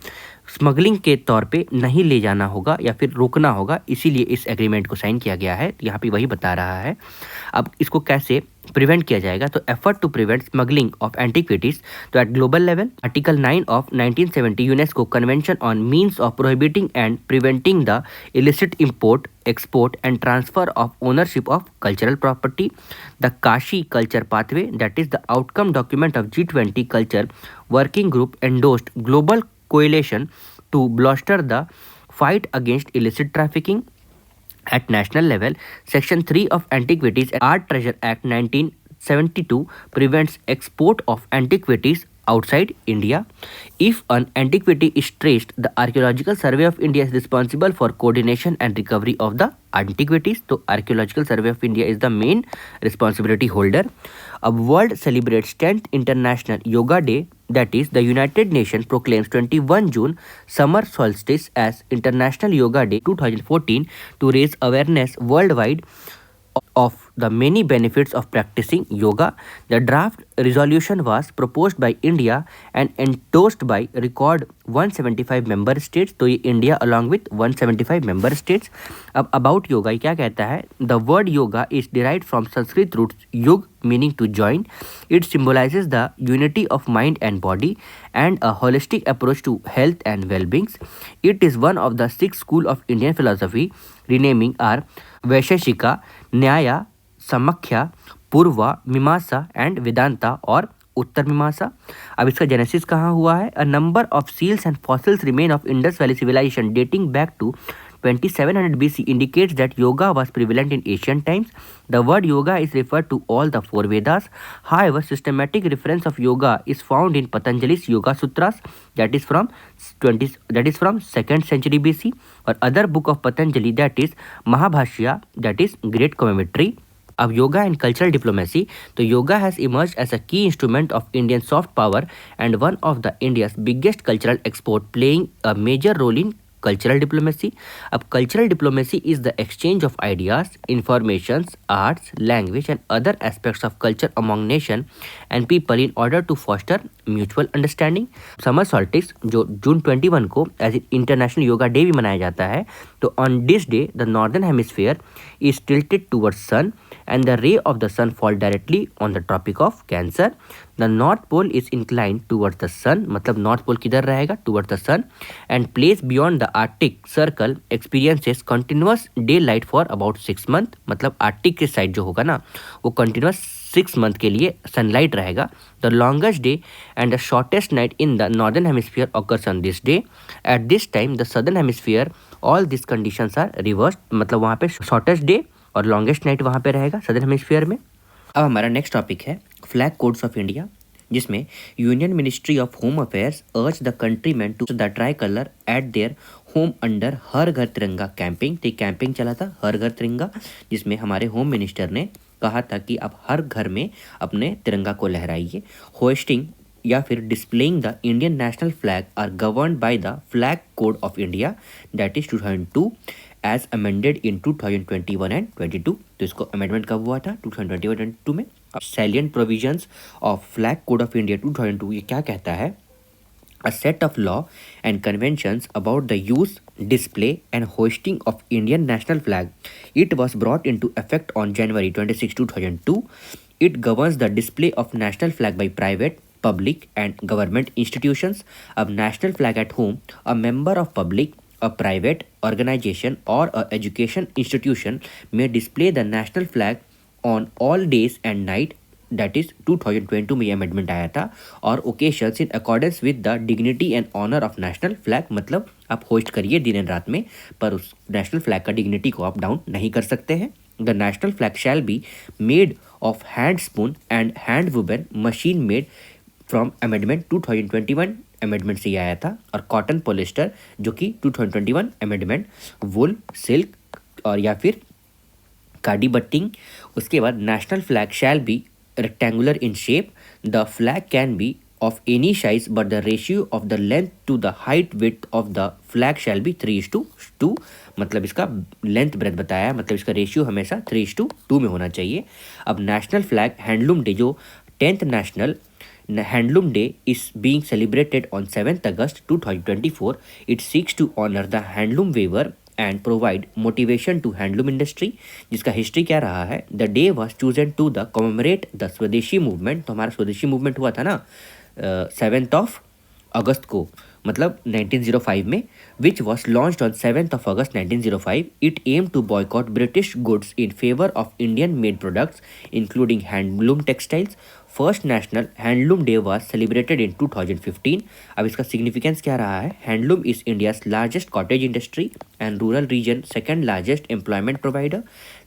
smuggling के तौर पे नहीं ले जाना होगा या फिर रोकना होगा, इसीलिए इस एग्रीमेंट को साइन किया गया है। यहाँ पे वही बता रहा है। अब इसको कैसे प्रिवेंट किया जाएगा, तो effort to prevent smuggling of antiquities, तो at global level article 9 of 1970 UNESCO convention on means of prohibiting and preventing the illicit import, export and transfer of ownership of cultural property, the Kashi culture pathway that is the outcome document of G20 culture working group endorsed global coalition to bolster the fight against illicit trafficking at national level. Section 3 of Antiquities and Art Treasure Act 1972 prevents export of antiquities outside India. If an antiquity is traced, the Archaeological Survey of India is responsible for coordination and recovery of the antiquities. तो Archaeological Survey of India is the main responsibility holder. अब world celebrates 10th International Yoga Day, that is the United Nations proclaims 21 June summer solstice as International Yoga Day 2014 to raise awareness worldwide of the many benefits of practicing yoga. The draft resolution was proposed by India and endorsed by record 175 member states. तो ये India along with 175 member states. अब about yoga ये क्या कहता है? The word yoga is derived from Sanskrit roots yug meaning to join. It symbolizes the unity of mind and body and a holistic approach to health and well-being. It is one of the 6 schools of Indian philosophy. Renaming are Vaisheshika, न्याया, समख्या, पूर्वा, मीमांसा and Vedanta और उत्तर मीमांसा. अब इसका genesis कहाँ हुआ है? A number of seals and fossils remain of Indus valley civilisation dating back to 2700 BC indicates that yoga was prevalent in ancient times. The word yoga is referred to all the 4 Vedas. However, systematic reference of yoga is found in Patanjali's Yoga Sutras, that is from 2nd century BC, or other book of Patanjali, that is Mahabhashya, that is Great Commentary. अब yoga and cultural diplomacy. तो yoga has emerge as a key instrument of Indian soft power and one of the India's biggest cultural export, playing a major role in cultural diplomacy. अब cultural diplomacy is the exchange of ideas, informations, arts, language and other aspects of culture among nation and people in order to foster mutual understanding. Summer solstice जो जून 21 को as international yoga day भी मनाया जाता है. तो on this day the northern hemisphere is tilted towards sun and the ray of the sun fall directly on the tropic of Cancer. The north pole is inclined towards the sun, मतलब north pole किधर रहेगा? Towards the sun. And place beyond the Arctic circle experiences continuous daylight for about 6 months. मतलब Arctic के side जो होगा ना वो continuous 6 month के लिए सनलाइट रहेगा. The longest day and the shortest night in the northern hemisphere occurs on this day. At this time the southern hemisphere all these conditions are reversed. मतलब वहाँ पे shortest day और longest night वहाँ पे रहेगा southern hemisphere में. अब हमारा नेक्स्ट टॉपिक है फ्लैग कोड्स ऑफ इंडिया, जिसमें union ministry of home affairs urge the countryman to the tricolour at their home under Har Ghar Tiranga camping. तो कैंपिंग चला था हर घर तिरंगा, जिसमें हमारे होम मिनिस्टर ने कहा था कि आप हर घर में अपने तिरंगा को लहराइए. होस्टिंग या फिर displaying the Indian national flag are governed by the flag code of India that is 2002 as amended in 2021 and 22. तो इसको अमेंडमेंट कब हुआ था? 2021 एंड 22 में. Salient provisions of flag code of India 2002 ये क्या कहता है? A set of law and conventions about the use, display and hoisting of Indian national flag. It was brought in to effect on January 26, 2002. It governs the display of national flag by private, public and government institutions. अब national flag at home, a member of public, a private organization or a education institution may display the national flag on all days and night. That is 2022 में ये amendment आया था. और occasions in accordance with the dignity and honour of national flag. मतलब आप host करिए दिन and रात में, पर उस नेशनल फ्लैग का डिग्निटी को आप डाउन नहीं कर सकते हैं. The national flag shall be made of hand spun and hand woven machine made from amendment 2021 amendment से आया था. और कॉटन पोलिस्टर जो कि 2021 अमेंडमेंट, वुल, सिल्क और या फिर काडी बट्टिंग. उसके बाद national flag shall be rectangular in shape. The flag can be of any size but the ratio of the length to the height width of the flag shall be 3:2. मतलब इसका length breadth बताया है, मतलब इसका ratio हमेशा 3:2 में होना चाहिए. अब नेशनल फ्लैग हैंडलूम डे जो 10th national Handloom Day is being celebrated on 7th August 2024. It seeks to honor the handloom weaver and provide motivation to handloom industry. जिसका हिस्ट्री क्या रहा है? The day was chosen to the commemorate the स्वदेशी movement. तो हमारा स्वदेशी movement हुआ था ना 7th of August को, मतलब 1905 में, which was launched on 7th of August 1905. It aimed to boycott British goods in favor of Indian made products including handloom textiles. First national handloom day was celebrated in 2015. अब इसका significance क्या रहा है? Handloom is India's largest cottage industry and rural region second largest employment provider.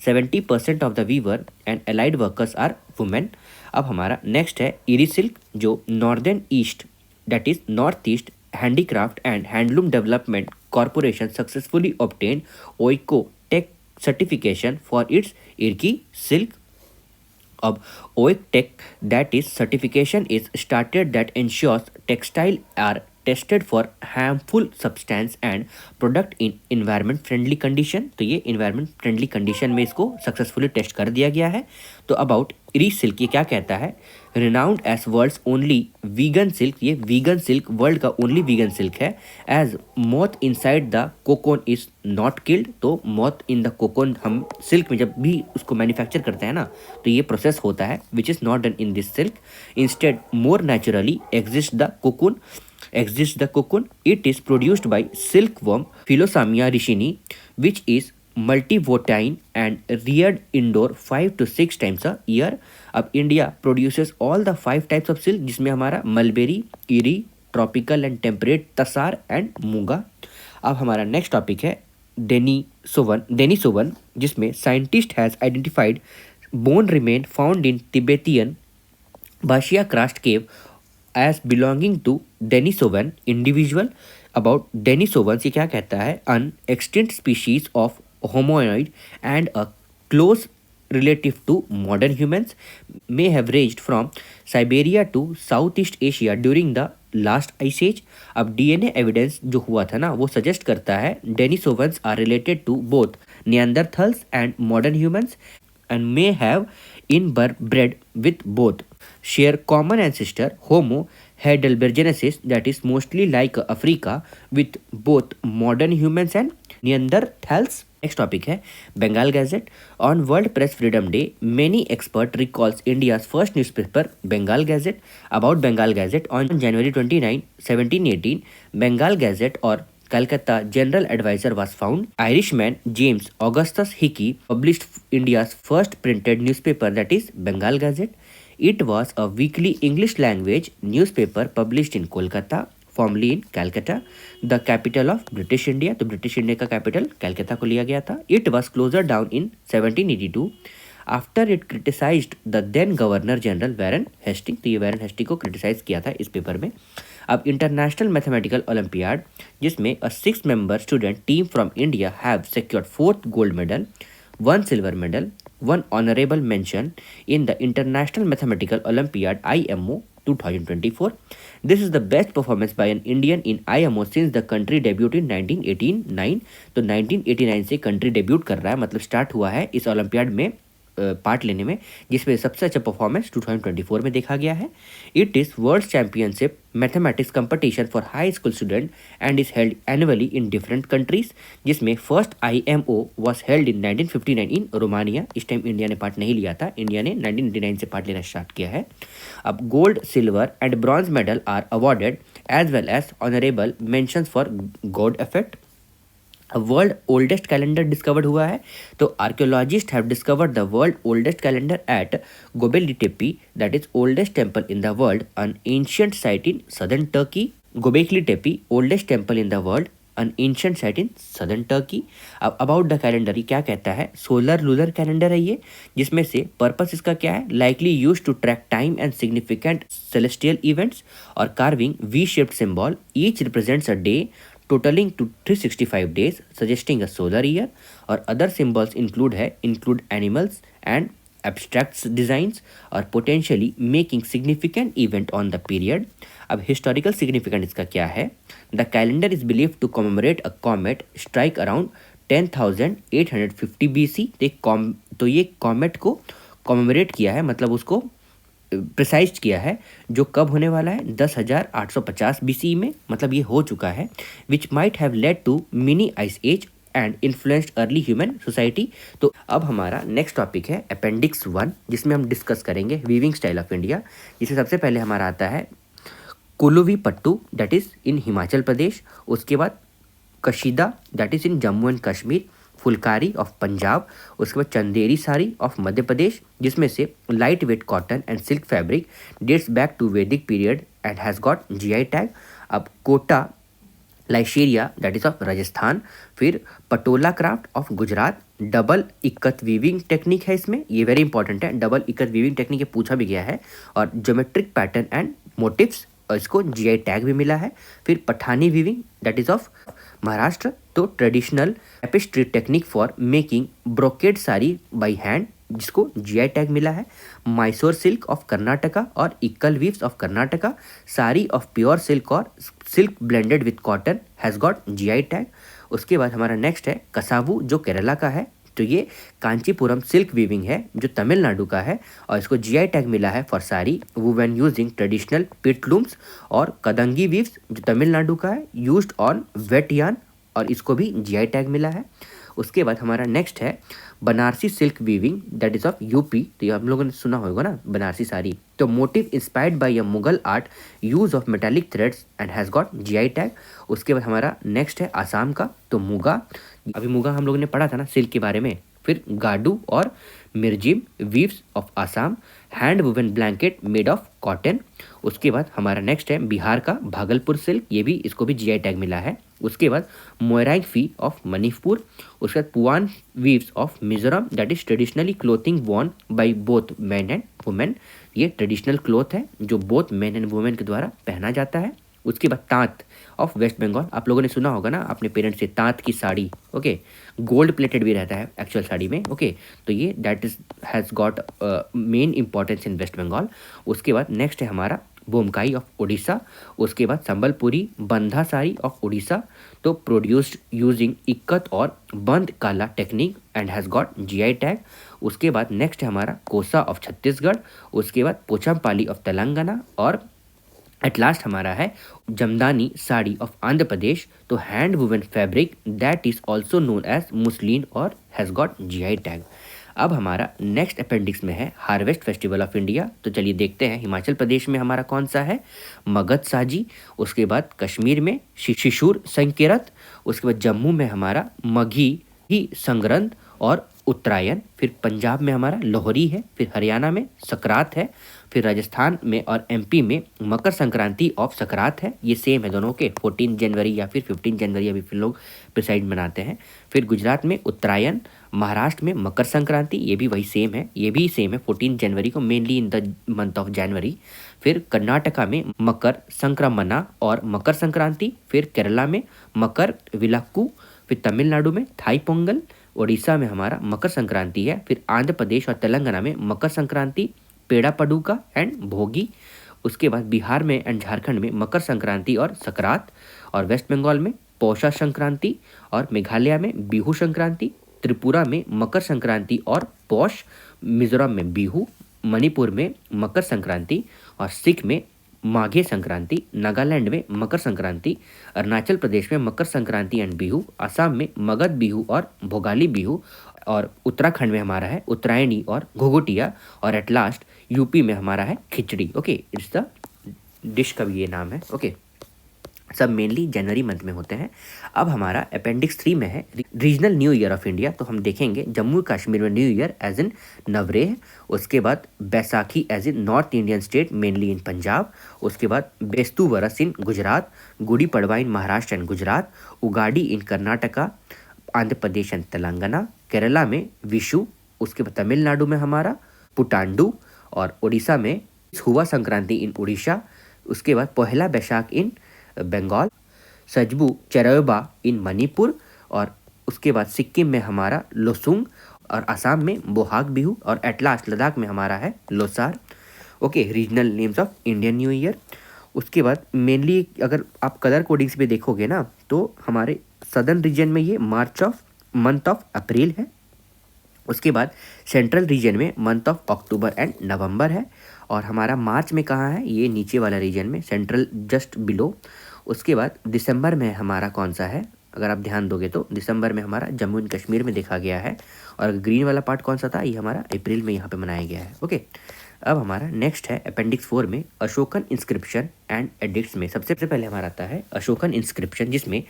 70% of the weaver and allied workers are women. अब हमारा next है Eri silk जो northern east that is north east handicraft and handloom development corporation successfully obtain Oeko Tex certification for its Eri silk. अब OIC Tech that is certification is started that ensures textile are tested for harmful substance and product in environment friendly condition. तो ये environment friendly condition में इसको successfully test कर दिया गया है। तो अबाउट इरी सिल्क ये क्या कहता है, renowned as world's only vegan silk, ये वीगन सिल्क वर्ल्ड का ओनली वीगन सिल्क है। As moth inside the cocoon is not killed, तो मॉथ इन द कोकोन, हम सिल्क में जब भी उसको मैन्युफैक्चर करते हैं ना तो ये प्रोसेस होता है, which is not done in this silk. Instead more naturally exist the cocoon, it is produced by silkworm Philosamia ricini, which is multivotine and reared indoor 5 to 6 times a year. अब India produces all the 5 types of silk, जिसमें हमारा mulberry, Eri, tropical and temperate, tasar and Muga. अब हमारा next topic है Denisovan, जिसमें scientist has identified bone remain found in Tibetan Baishiya Karst cave as belonging to Denisovan individual. About Denisovans ये क्या कहता है, an extinct species of homoid and a close relative to modern humans may have ranged from Siberia to Southeast Asia during the last ice age. अब DNA evidence जो हुआ था ना वो सजेस्ट करता है Denisovans are related to both Neanderthals and modern humans and may have inbred with both, share common ancestor Homo heidelbergensis that is mostly like Africa with both modern humans and Neanderthals. Next topic है Bengal gazette. On World Press Freedom Day, many expert recalls India's first newspaper, Bengal Gazette. About Bengal Gazette, on January 29, 1718, Bengal Gazette or Calcutta General Advisor was found. Irishman James Augustus Hickey published India's first printed newspaper, that is Bengal Gazette. It was a weekly English language newspaper published in Kolkata, formerly in Calcutta, the capital of British India. तो British India का capital Calcutta को लिया गया था। It was closed down in 1782 after it criticized the then Governor General Warren Hastings। तो ये Warren Hasting को criticise किया था इस पेपर में। अब इंटरनेशनल मैथमेटिकल ओलंपियाड, जिसमें अ 6 member student team from India have secured 4th gold medal, 1 silver medal, 1 honourable mention in the international mathematical olympiad IMO 2024. This is the best performance by an Indian in IMO since the country debuted in 1989। तो 1989 से country debut कर रहा है, मतलब start हुआ है इस olympiad में पार्ट लेने में, जिसमें सबसे अच्छा परफॉर्मेंस 2024 में देखा गया है। It is world championship mathematics competition for high school student and is held annually in different countries, जिसमें first IMO was held in 1959 in Romania. इस टाइम इंडिया ने पार्ट नहीं लिया था, इंडिया ने 1999 से पार्ट लेना स्टार्ट किया है। अब gold, silver and bronze medal are awarded as well as honourable mentions for god effect. World oldest calendar discovered हुआ है, तो archaeologist have discovered the world oldest calendar at Gobekli Tepe, that is oldest temple in the world, an ancient site in southern Turkey. Gobekli Tepe oldest temple in the world, an ancient site in southern Turkey. अब about the calendar ये क्या कहता है, solar लूलर calendar है ये, जिसमें से purpose इसका क्या है, likely use to track time and significant celestial events, और carving V shaped symbol, each represents a day totaling to 365 days suggesting a solar year। और other symbols include animals and abstract designs और potentially making significant event on the period। अब historical significance इसका क्या है, the calendar is believed to commemorate a comet strike around 10,850 BC। तो ये comet को commemorate किया है, मतलब उसको प्रिसाइज किया है, जो कब होने वाला है 10,850 BC में, मतलब ये हो चुका है, which might have led to mini ice age and influenced early human society. तो अब हमारा नेक्स्ट टॉपिक है अपेंडिक्स 1, जिसमें हम डिस्कस करेंगे वीविंग स्टाइल ऑफ इंडिया, जिसमें सबसे पहले हमारा आता है Kuluvi pattu, that is in Himachal Pradesh. उसके बाद Kashida, that is in Jammu and Kashmir. Phulkari of Punjab. उसके बाद चंदेरी साड़ी ऑफ मध्य प्रदेश, जिसमें से light weight cotton and silk fabric dates back to Vedic period and has got GI tag. अब कोटा लाइशेरिया दैट इज ऑफ राजस्थान। फिर Patola craft of Gujarat. Double ikat weaving technique है इसमें, ये वेरी इंपॉर्टेंट है, डबल इक्कत वीविंग टेक्निक ये पूछा भी गया है। और ज्योमेट्रिक पैटर्न एंड मोटिव्स, इसको GI टैग भी मिला है। फिर Paithani weaving that is of Maharashtra. तो traditional tapestry technique for making brocade sari by hand जिसको जीआई टैग मिला है। मैसूर सिल्क ऑफ कर्नाटका और Ilkal weaves of Karnataka, sari of pure silk और silk blended with cotton has got GI tag. उसके बाद हमारा नेक्स्ट है कसावू, जो केरला का है। तो ये कांचीपुरम सिल्क वीविंग है जो तमिलनाडु का है, और इसको जीआई टैग मिला है for sari woven using traditional pit looms. और कदंगी वीव्स जो तमिलनाडु का है, यूज्ड ऑन वेट यार्न, और इसको भी जीआई टैग मिला है। उसके बाद हमारा नेक्स्ट है Banarasi silk weaving, that is of UP. तो ये हम लोगों ने सुना होगा ना, बनारसी साड़ी। तो motive inspired by a Mughal art, use of metallic threads and has got GI tag. उसके बाद हमारा नेक्स्ट है आसाम का, तो मुगा। अभी मुगा हम लोगों ने पढ़ा था ना सिल्क के बारे में। फिर गाडू और Mirizim weaves of Assam, hand woven blanket made of cotton. उसके बाद हमारा नेक्स्ट है बिहार का भागलपुर सिल्क, ये भी इसको भी जीआई टैग मिला है। उसके बाद मोयरांग फी ऑफ मणिपुर। उसके बाद Puan weaves of Mizoram, that is traditionally clothing Warne by both man and women. ये ट्रेडिशनल क्लोथ है जो बोथ मैन एंड वुमेन के द्वारा पहना जाता है। उसके बाद तांत ऑफ वेस्ट बंगाल, आप लोगों ने सुना होगा ना अपने पेरेंट्स से, तांत की साड़ी। ओके, गोल्ड प्लेटेड भी रहता है एक्चुअल साड़ी में। ओके, तो ये that is has got main importance in waste Bengal. उसके बाद नेक्स्ट है हमारा बोमकाई ऑफ उड़ीसा। उसके बाद संबलपुरी बंधा साड़ी ऑफ उड़ीसा, तो प्रोड्यूस्ड यूजिंग इक्कत और बंद काला technique and has got GI tag. उसके बाद नेक्स्ट है हमारा कोसा ऑफ छत्तीसगढ़। उसके बाद पोचमपाली ऑफ तेलंगाना, और एट लास्ट हमारा है जमदानी साड़ी ऑफ आंध्र प्रदेश, तो hand woven fabric that is also known as muslin और हैज़ गॉट जीआई टैग। अब हमारा नेक्स्ट अपेंडिक्स में है हार्वेस्ट फेस्टिवल ऑफ इंडिया। तो चलिए देखते हैं हिमाचल प्रदेश में हमारा कौन सा है, मगध साजी। उसके बाद कश्मीर में शिशुर संकीरत। उसके बाद जम्मू में हमारा मघी ही संग्रंथ और उत्तरायण। फिर पंजाब में हमारा लोहरी है। फिर हरियाणा में सकरात है। फिर राजस्थान में और एमपी में मकर संक्रांति ऑफ सकरात है। ये सेम है दोनों के, 14 जनवरी या फिर 15 जनवरी अभी फिर लोग प्रिसाइड मनाते हैं। फिर गुजरात में उत्तरायण, महाराष्ट्र में मकर संक्रांति, ये भी वही सेम है, ये भी सेम है 14 जनवरी को, mainly in the month of January. फिर कर्नाटका में मकर संक्रमणा और मकर संक्रांति। फिर केरला में मकर विलक्कू। फिर तमिलनाडु में थाई पोंगल। उड़ीसा में हमारा मकर संक्रांति है। फिर आंध्र प्रदेश और तेलंगाना में मकर संक्रांति, पेड़ा पडुका एंड भोगी। उसके बाद बिहार में एंड झारखंड में मकर संक्रांति और सकरात। और वेस्ट बंगाल में पौषा संक्रांति। और मेघालय में बिहू संक्रांति। त्रिपुरा में मकर संक्रांति और पौष। मिजोरम में बिहू। मणिपुर में मकर संक्रांति। और सिख में माघे संक्रांति। नागालैंड में मकर संक्रांति। अरुणाचल प्रदेश में मकर संक्रांति एंड बिहू। असम में मगध बिहू और भोगाली बिहू। और उत्तराखंड में हमारा है उत्तरायणी और घुघुटिया। और एट लास्ट यूपी में हमारा है खिचड़ी। ओके, इट्स द डिश का भी ये नाम है। ओके, सब मेनली जनवरी मंथ में होते हैं। अब हमारा अपेंडिक्स 3 में है regional new year of India. तो हम देखेंगे जम्मू कश्मीर में new year as in Navreh. उसके बाद Baisakhi as in North Indian state mainly in Punjab. उसके बाद Bestu Varas in Gujarat. Gudi Padwa in Maharashtra and Gujarat. Ugadi in Karnataka, Andhra Pradesh and Telangana. Kerala में विशु। उसके बाद तमिलनाडु में हमारा पुटांडु। और उड़ीसा में हुआ संक्रांति इन उड़ीसा। उसके बाद पहला बैसाख इन बंगाल। सजबू चरयबा इन मणिपुर। और उसके बाद सिक्किम में हमारा लोसुंग। और असम में बोहाग बिहू। और एट लास्ट लद्दाख में हमारा है Losar. Okay, regional names of Indian new year. उसके बाद मेनली अगर आप कलर कोडिंग्स में देखोगे ना, तो हमारे सदर्न रीजन में ये मंथ ऑफ अप्रैल है। उसके बाद सेंट्रल रीजन में month of October and November है। और हमारा मार्च में कहाँ है, ये नीचे वाला रीजन में, सेंट्रल जस्ट बिलो। उसके बाद दिसंबर में हमारा कौन सा है, अगर आप ध्यान दोगे तो दिसंबर में हमारा जम्मू एंड कश्मीर में देखा गया है। और ग्रीन वाला पार्ट कौन सा था, ये हमारा अप्रैल में यहाँ पे मनाया गया है। ओके, अब हमारा नेक्स्ट है अपेंडिक्स 4 में अशोकन इंस्क्रिप्शन एंड एडिक्ट्स में सबसे पहले हमारा आता है अशोकन इंस्क्रिप्शन, जिसमें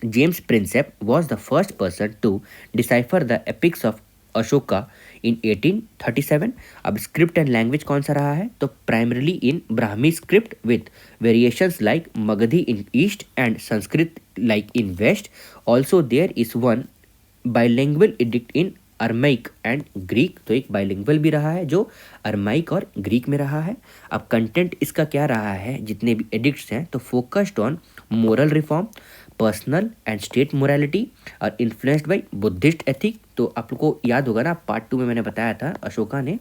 James Prinsep was the first person to decipher the edicts of Ashoka in 1837। अब स्क्रिप्ट एंड लैंग्वेज कौन सा रहा है, तो primarily in Brahmi script with variations like Magadhi in east and Sanskrit like in west. Also there is one bilingual edict in Aramaic and Greek. तो एक bilingual भी रहा है जो अरमाइक और ग्रीक में रहा है। अब कंटेंट इसका क्या रहा है, जितने भी एडिक्ट्स हैं, तो focused on moral reform, personal and state morality और इन्फ्लुएंस्ड बाय बुद्धिस्ट एथिक। तो आप लोग को याद होगा ना, पार्ट 2 में मैंने बताया था अशोका ने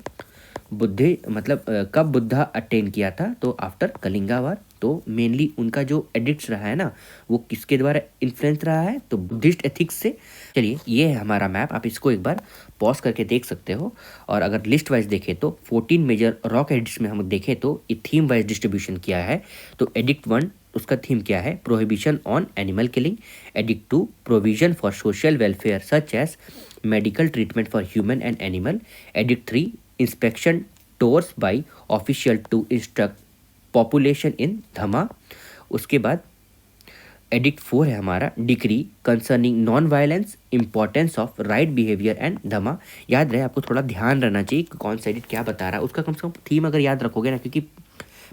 बुद्धि मतलब कब बुद्धा अटेन किया था, तो आफ्टर कलिंगा वार। तो मेनली उनका जो एडिक्ट्स रहा है ना, वो किसके द्वारा इन्फ्लुएंस रहा है, तो बुद्धिस्ट एथिक्स से। चलिए ये है हमारा मैप, आप इसको एक बार पॉज करके देख सकते हो। और अगर लिस्ट वाइज देखें तो 14 मेजर रॉक एडिक्ट्स में हम देखें तो ये थीम वाइज डिस्ट्रीब्यूशन किया है। तो एडिक्ट 1 उसका थीम क्या है, prohibition on animal killing. Edict 2 provision for social welfare such as medical treatment for human and animal. Edict 3 inspection tours by official to instruct population in dhamma. उसके बाद edict 4 है हमारा decree concerning non violence importance of right behaviour and dhamma. याद रहे, आपको थोड़ा ध्यान रहना चाहिए कि कौन सा एडिक्ट क्या बता रहा है, उसका कम से कम थीम अगर याद रखोगे ना, क्योंकि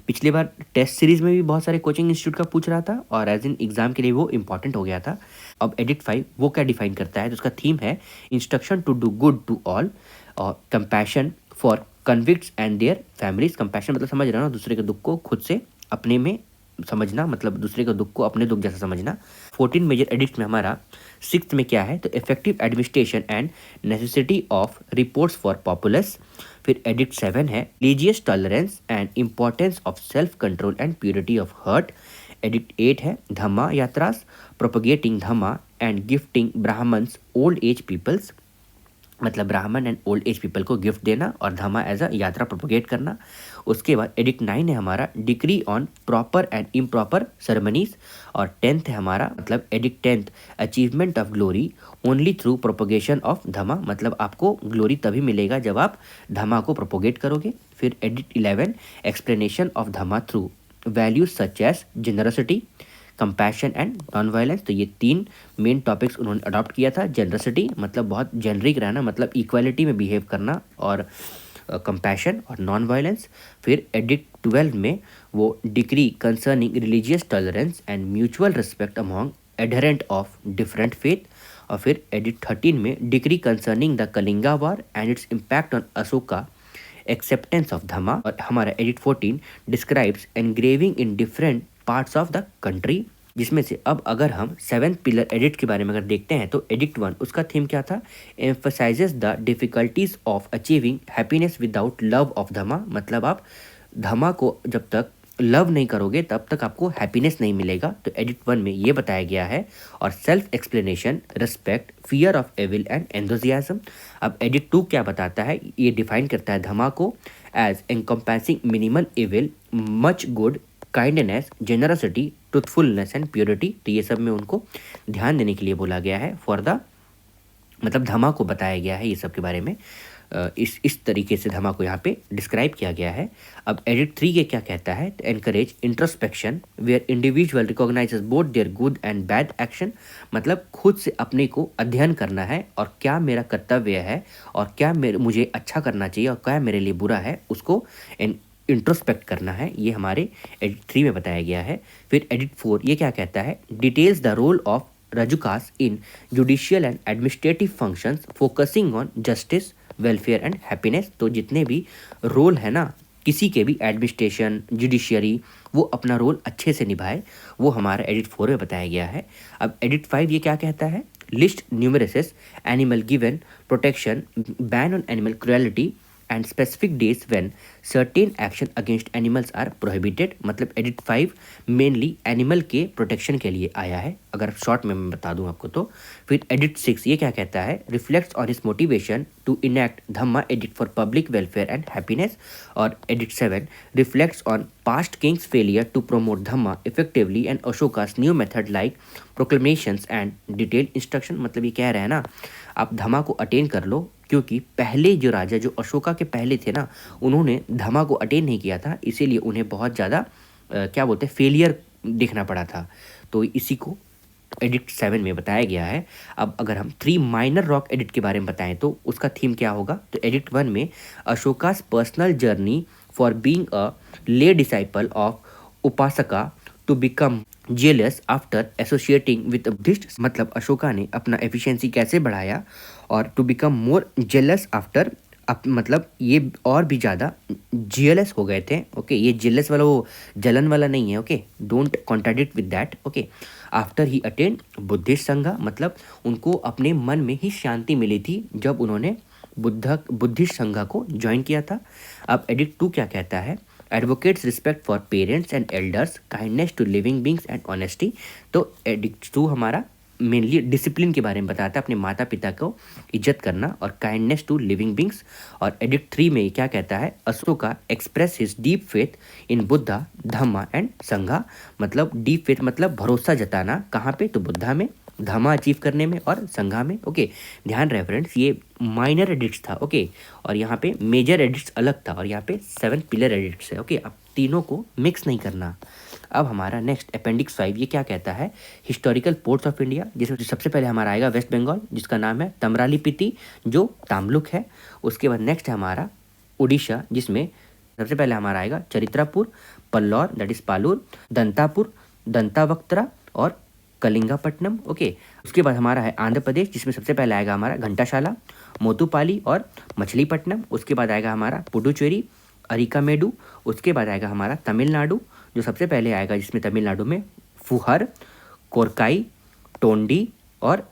पिछली बार टेस्ट सीरीज में भी बहुत सारे कोचिंग इंस्टीट्यूट का पूछ रहा था और एज इन एग्जाम के लिए वो इंपॉर्टेंट हो गया था। अब एडिक्ट 5 वो क्या डिफाइन करता है, तो उसका थीम है instruction to do good to all और compassion for convicts and their families. Compassion मतलब समझ रहे हो ना, दूसरे के दुख को खुद से अपने में समझना, मतलब दूसरे के दुख को अपने दुख जैसा समझना। 14 मेजर एडिक्ट में हमारा 6th में क्या है, तो effective administration and necessity of reports for populace. फिर एडिक्ट 7 है religious tolerance and importance of self control and purity of heart. Edict 8 है dhamma yatras propagating dhamma and gifting Brahmins old age peoples, मतलब Brahmin and old age people को gift देना और धम्मा as a यात्रा propagate करना। उसके बाद एडिक्ट 9 है हमारा decree on proper and improper ceremonies. और 10th है हमारा मतलब edict 10 achievement of glory only through propagation of dhamma, मतलब आपको ग्लोरी तभी मिलेगा जब आप धम्मा को प्रोपोगेट करोगे। फिर edict 11 explanation of Dhamma through values such as generosity compassion and non violence. तो ये 3 मेन टॉपिक्स उन्होंने अडॉप्ट किया था। जनरसिटी मतलब बहुत जेनरिक रहना, मतलब इक्वालिटी में बिहेव करना, और कंपैशन और नॉन वायलेंस। फिर एडिक्ट 12 में वो decree concerning religious tolerance and mutual respect among adherent of different faith. और फिर एडिक्ट 13 में decree concerning the Kalinga war and its impact on Ashoka acceptance of dhamma. और हमारा edict 14 describes engraving in different parts of the country, जिसमें से अब अगर हम 7th पिलर एडिक्ट के बारे में अगर देखते हैं तो एडिक्ट 1 उसका थीम क्या था, emphasizes the difficulties of achieving happiness without love of dhamma, मतलब आप धमा को जब तक लव नहीं करोगे तब तक आपको हैप्पीनेस नहीं मिलेगा। तो एडिक्ट 1 में ये बताया गया है। और self explanation respect fear of evil and enthusiasm. अब एडिक्ट 2 क्या बताता है, ये डिफाइन करता है धमा को as encompassing minimal evil much good kindness generosity truthfulness and purity. तो ये सब में उनको ध्यान देने के लिए बोला गया है फॉर द, मतलब धमा को बताया गया है ये सब के बारे में। इस तरीके से धमा को यहाँ पे डिस्क्राइब किया गया है। अब एडिक्ट 3 ये क्या कहता है, तो encourage introspection where individual recognizes both their good and bad action, मतलब खुद से अपने को अध्ययन करना है और क्या मेरा कर्तव्य है और क्या मुझे अच्छा करना चाहिए और क्या मेरे लिए बुरा है, उसको इंट्रोस्पेक्ट करना है। ये हमारे एडिट 3 में बताया गया है। फिर एडिट 4 ये क्या कहता है, details the role of Rajukas in judicial and administrative functions focusing on justice welfare and happiness. तो जितने भी रोल है ना किसी के भी, एडमिनिस्ट्रेशन जुडिशियरी, वो अपना रोल अच्छे से निभाए, वो हमारा एडिट 4 में बताया गया है। अब एडिट 5 ये क्या कहता है, list numerous animal given protection ban on animal cruelty and specific days when certain action against animals are prohibited, मतलब एडिट 5 मेनली एनिमल के प्रोटेक्शन के लिए आया है, अगर शॉर्ट में मैं बता दूं आपको तो। फिर एडिट 6 ये क्या कहता है, reflects on his motivation to enact dhamma एडिट for public welfare and happiness. और एडिट 7 reflects on past kings failure to promote dhamma effectively and Ashoka's new method like proclamations and detailed instruction. मतलब ये कह रहे हैं ना, आप धम्मा को अटेन कर लो, क्योंकि पहले जो राजा जो अशोका के पहले थे ना, उन्होंने धम्मा को अटेन नहीं किया था, इसीलिए उन्हें बहुत ज़्यादा क्या बोलते हैं फेलियर देखना पड़ा था। तो इसी को एडिट 7 में बताया गया है। अब अगर हम 3 माइनर रॉक एडिट के बारे में बताएं तो उसका थीम क्या होगा, तो एडिट 1 में Ashoka's personal journey for being a lay disciple of upasaka to become zealous after associating with Buddhist, मतलब अशोका ने अपना एफिशिएंसी कैसे बढ़ाया और to become more zealous after अब मतलब ये और भी ज़्यादा जीएलएस हो गए थे। ओके, ये जीएलएस वाला वो जलन वाला नहीं है। Okay, don't contradict with that. Okay, after he attend Buddhist संघा, मतलब उनको अपने मन में ही शांति मिली थी जब उन्होंने बुद्धिस्ट संघा को ज्वाइन किया था। अब एडिक्ट 2 क्या कहता है? Advocates respect for parents and elders, kindness to living beings and honesty. तो एडिक्ट 2 हमारा मेनली डिसिप्लिन के बारे में बताता है, अपने माता पिता को इज्जत करना और काइंडनेस टू लिविंग बींग्स। और एडिक्ट 3 में क्या कहता है? Ashoka express his deep faith in Buddha Dhamma and संघा, मतलब डीप फेथ मतलब भरोसा जताना, कहाँ पे? तो बुद्धा में, धम्मा अचीव करने में और संघा में। ओके, ध्यान रहे फ्रेंड्स, ये माइनर एडिक्ट्स था। ओके, और यहाँ पे मेजर एडिक्ट्स अलग था और यहाँ पे 7 पिलर एडिक्ट्स है। ओके, अब तीनों को मिक्स नहीं करना। अब हमारा नेक्स्ट अपेंडिक्स 5 ये क्या कहता है? हिस्टोरिकल पोर्ट्स ऑफ इंडिया, जिसमें सबसे पहले हमारा आएगा वेस्ट बंगाल, जिसका नाम है तमरालीपिती, जो तामलुक है। उसके बाद नेक्स्ट है हमारा उड़ीसा, जिसमें सबसे पहले हमारा आएगा चरित्रापुर, पल्लौर दैट इज पालूर, दंतापुर, दंतावक्त्रा और कलिंगापट्टनम। ओके, उसके बाद हमारा है आंध्र प्रदेश, जिसमें सबसे पहले आएगा हमारा घंटाशाला, मोतुपाली और मछलीपट्टनम। उसके बाद आएगा हमारा पुडुचेरी, अरिकामेडू। उसके बाद आएगा हमारा तमिलनाडु, जो सबसे पहले आएगा, जिसमें तमिलनाडु में फुहर, कोरकाई, टोंडी और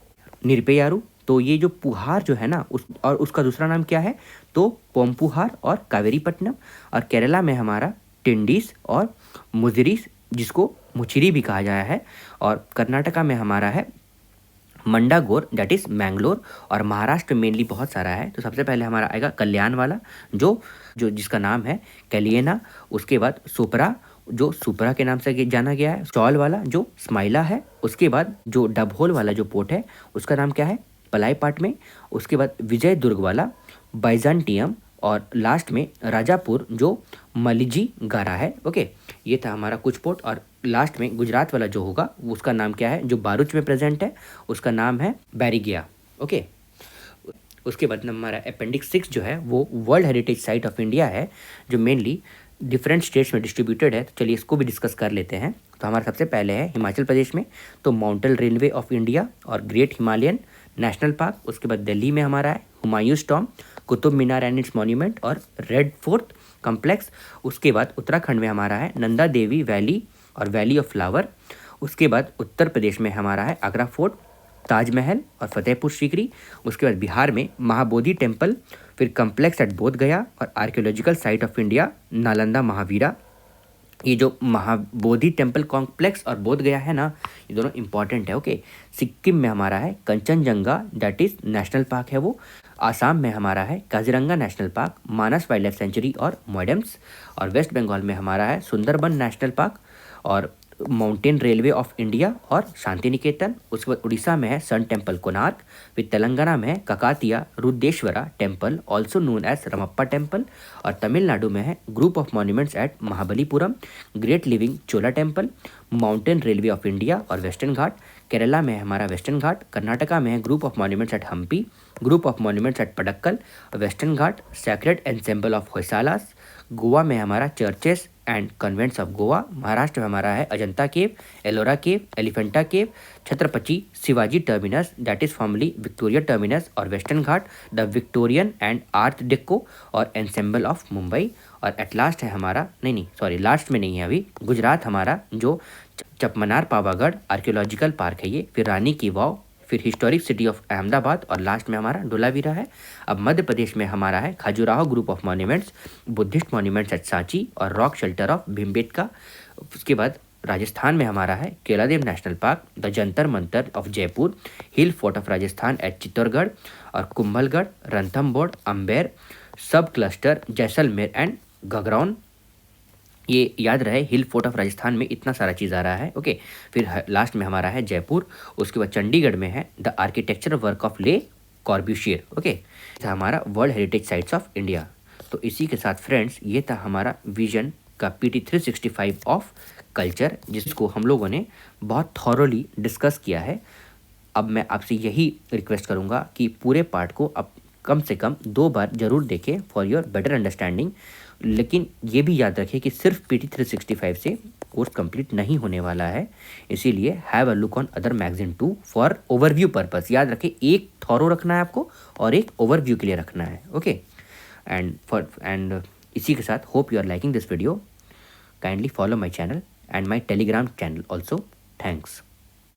निरपेयारू। तो ये जो पुहार जो है ना, उसका दूसरा नाम क्या है? तो पोम्पुहार और कावेरीपट्टनम। और केरला में हमारा टिंडीस और मुजिरीस, जिसको मुचिरी भी कहा जाया है। और कर्नाटका में हमारा है मंडागोर दैट इज़ मैंगलोर। और महाराष्ट्र मेनली बहुत सारा है। तो सबसे पहले हमारा आएगा कल्याण वाला, जो जो जिसका नाम है कैलियना। उसके बाद सुपरा, जो सुपरा के नाम से जाना गया है। चौल वाला, जो स्माइला है। उसके बाद जो डबहोल वाला जो पोर्ट है, उसका नाम क्या है? पलाईपाट में। उसके बाद विजय दुर्ग वाला बाइजेंटियम। और लास्ट में राजापुर, जो मलिजी गारा है। ओके, ये था हमारा कुछ पोर्ट। और लास्ट में गुजरात वाला जो होगा, उसका नाम क्या है? जो बारूच में प्रेजेंट है, उसका नाम है बैरिगिया। ओके, उसके बाद हमारा अपेंडिक्स 6 जो है वो world heritage site of India है, जो मेनली डिफरेंट स्टेट्स में डिस्ट्रीब्यूटेड है। तो चलिए इसको भी डिस्कस कर लेते हैं। तो हमारा सबसे पहले है हिमाचल प्रदेश में, तो माउंटेन रेलवे ऑफ इंडिया और ग्रेट हिमालयन नेशनल पार्क। उसके बाद दिल्ली में हमारा है Humayun's tomb, Qutub Minar and it's monument और रेड फोर्ट कॉम्प्लेक्स। उसके बाद उत्तराखंड में हमारा है नंदा देवी वैली और वैली ऑफ फ्लावर। उसके बाद उत्तर प्रदेश में हमारा है आगरा फोर्ट, ताजमहल और फतेहपुर सीकरी। उसके बाद बिहार में महाबोधि टेम्पल, फिर कम्प्लेक्स एट बोध गया और archaeological site of India Nalanda Mahavira. ये जो महाबोधि टेम्पल कॉम्प्लेक्स और बोध गया है ना, ये दोनों इंपॉर्टेंट है। ओके, सिक्किम में हमारा है Kanchenjunga that is national park है वो। आसाम में हमारा है काजीरंगा नेशनल पार्क, मानस वाइल्ड लाइफ सेंचुरी और मॉडम्स। और वेस्ट बंगाल में हमारा है सुंदरबन नेशनल पार्क और माउंटेन रेलवे ऑफ इंडिया और शांति निकेतन। उसके बाद उड़ीसा में है सन टेम्पल कोणार्क। फिर तेलंगाना में है Kakatiya Rudreshwara temple also known as Ramappa temple. और तमिलनाडु में है group of monuments at Mahabalipuram, great living Chola temple, mountain railway of India और वेस्टर्न घाट। केरला में है हमारा वेस्टर्न घाट। कर्नाटका में है group of monuments at Hampi, group of monuments at Pattadakal, western Ghat, sacred ensemble of Hoysalas. Goa में हमारा churches and convents of Goa. Maharashtra में हमारा है अजंता केव, Ellora cave, Elephanta cave, Chhatrapati Shivaji terminus that is formerly Victoria terminus और western Ghat, the Victorian and art deco और ensemble of Mumbai. और at last है हमारा लास्ट में नहीं है अभी, गुजरात हमारा जो चपमनार पावागढ़ आर्कियोलॉजिकल पार्क है ये, फिर रानी की वाव, फिर हिस्टोरिक सिटी ऑफ अहमदाबाद और लास्ट में हमारा धोलावीरा है। अब मध्य प्रदेश में हमारा है Khajuraho group of monuments, Buddhist monuments at Sanchi और रॉक शेल्टर ऑफ भीमबेटका। उसके बाद राजस्थान में हमारा है Keoladeo national park, the Jantar Mantar of Jaipur, hill fort of Rajasthan at Chittorgarh और कुंभलगढ़, रणथंभौर, अम्बेर, सब क्लस्टर जैसलमेर एंड गगरौन। ये याद रहे, हिल फोर्ट ऑफ राजस्थान में इतना सारा चीज़ आ रहा है। ओके, फिर लास्ट में हमारा है जयपुर। उसके बाद चंडीगढ़ में है द आर्किटेक्चर वर्क ऑफ ले कॉर्ब्यूशियर। ओके, था हमारा world heritage sites of India. तो इसी के साथ फ्रेंड्स, ये था हमारा विजन का PT 365 ऑफ कल्चर, जिसको हम लोगों ने बहुत थॉरोली डिस्कस किया है। अब मैं आपसे यही रिक्वेस्ट करूँगा कि पूरे पार्ट को अब कम से कम 2 बार जरूर देखें फॉर योर बेटर अंडरस्टैंडिंग। लेकिन ये भी याद रखें कि सिर्फ PT 365 से कोर्स कंप्लीट नहीं होने वाला है, इसीलिए have a look on other magazine to for overview purpose. याद रखें, एक थॉरो रखना है आपको और एक ओवरव्यू के लिए रखना है। ओके, एंड इसी के साथ hope you are liking this video. Kindly follow my channel and my Telegram channel also. Thanks.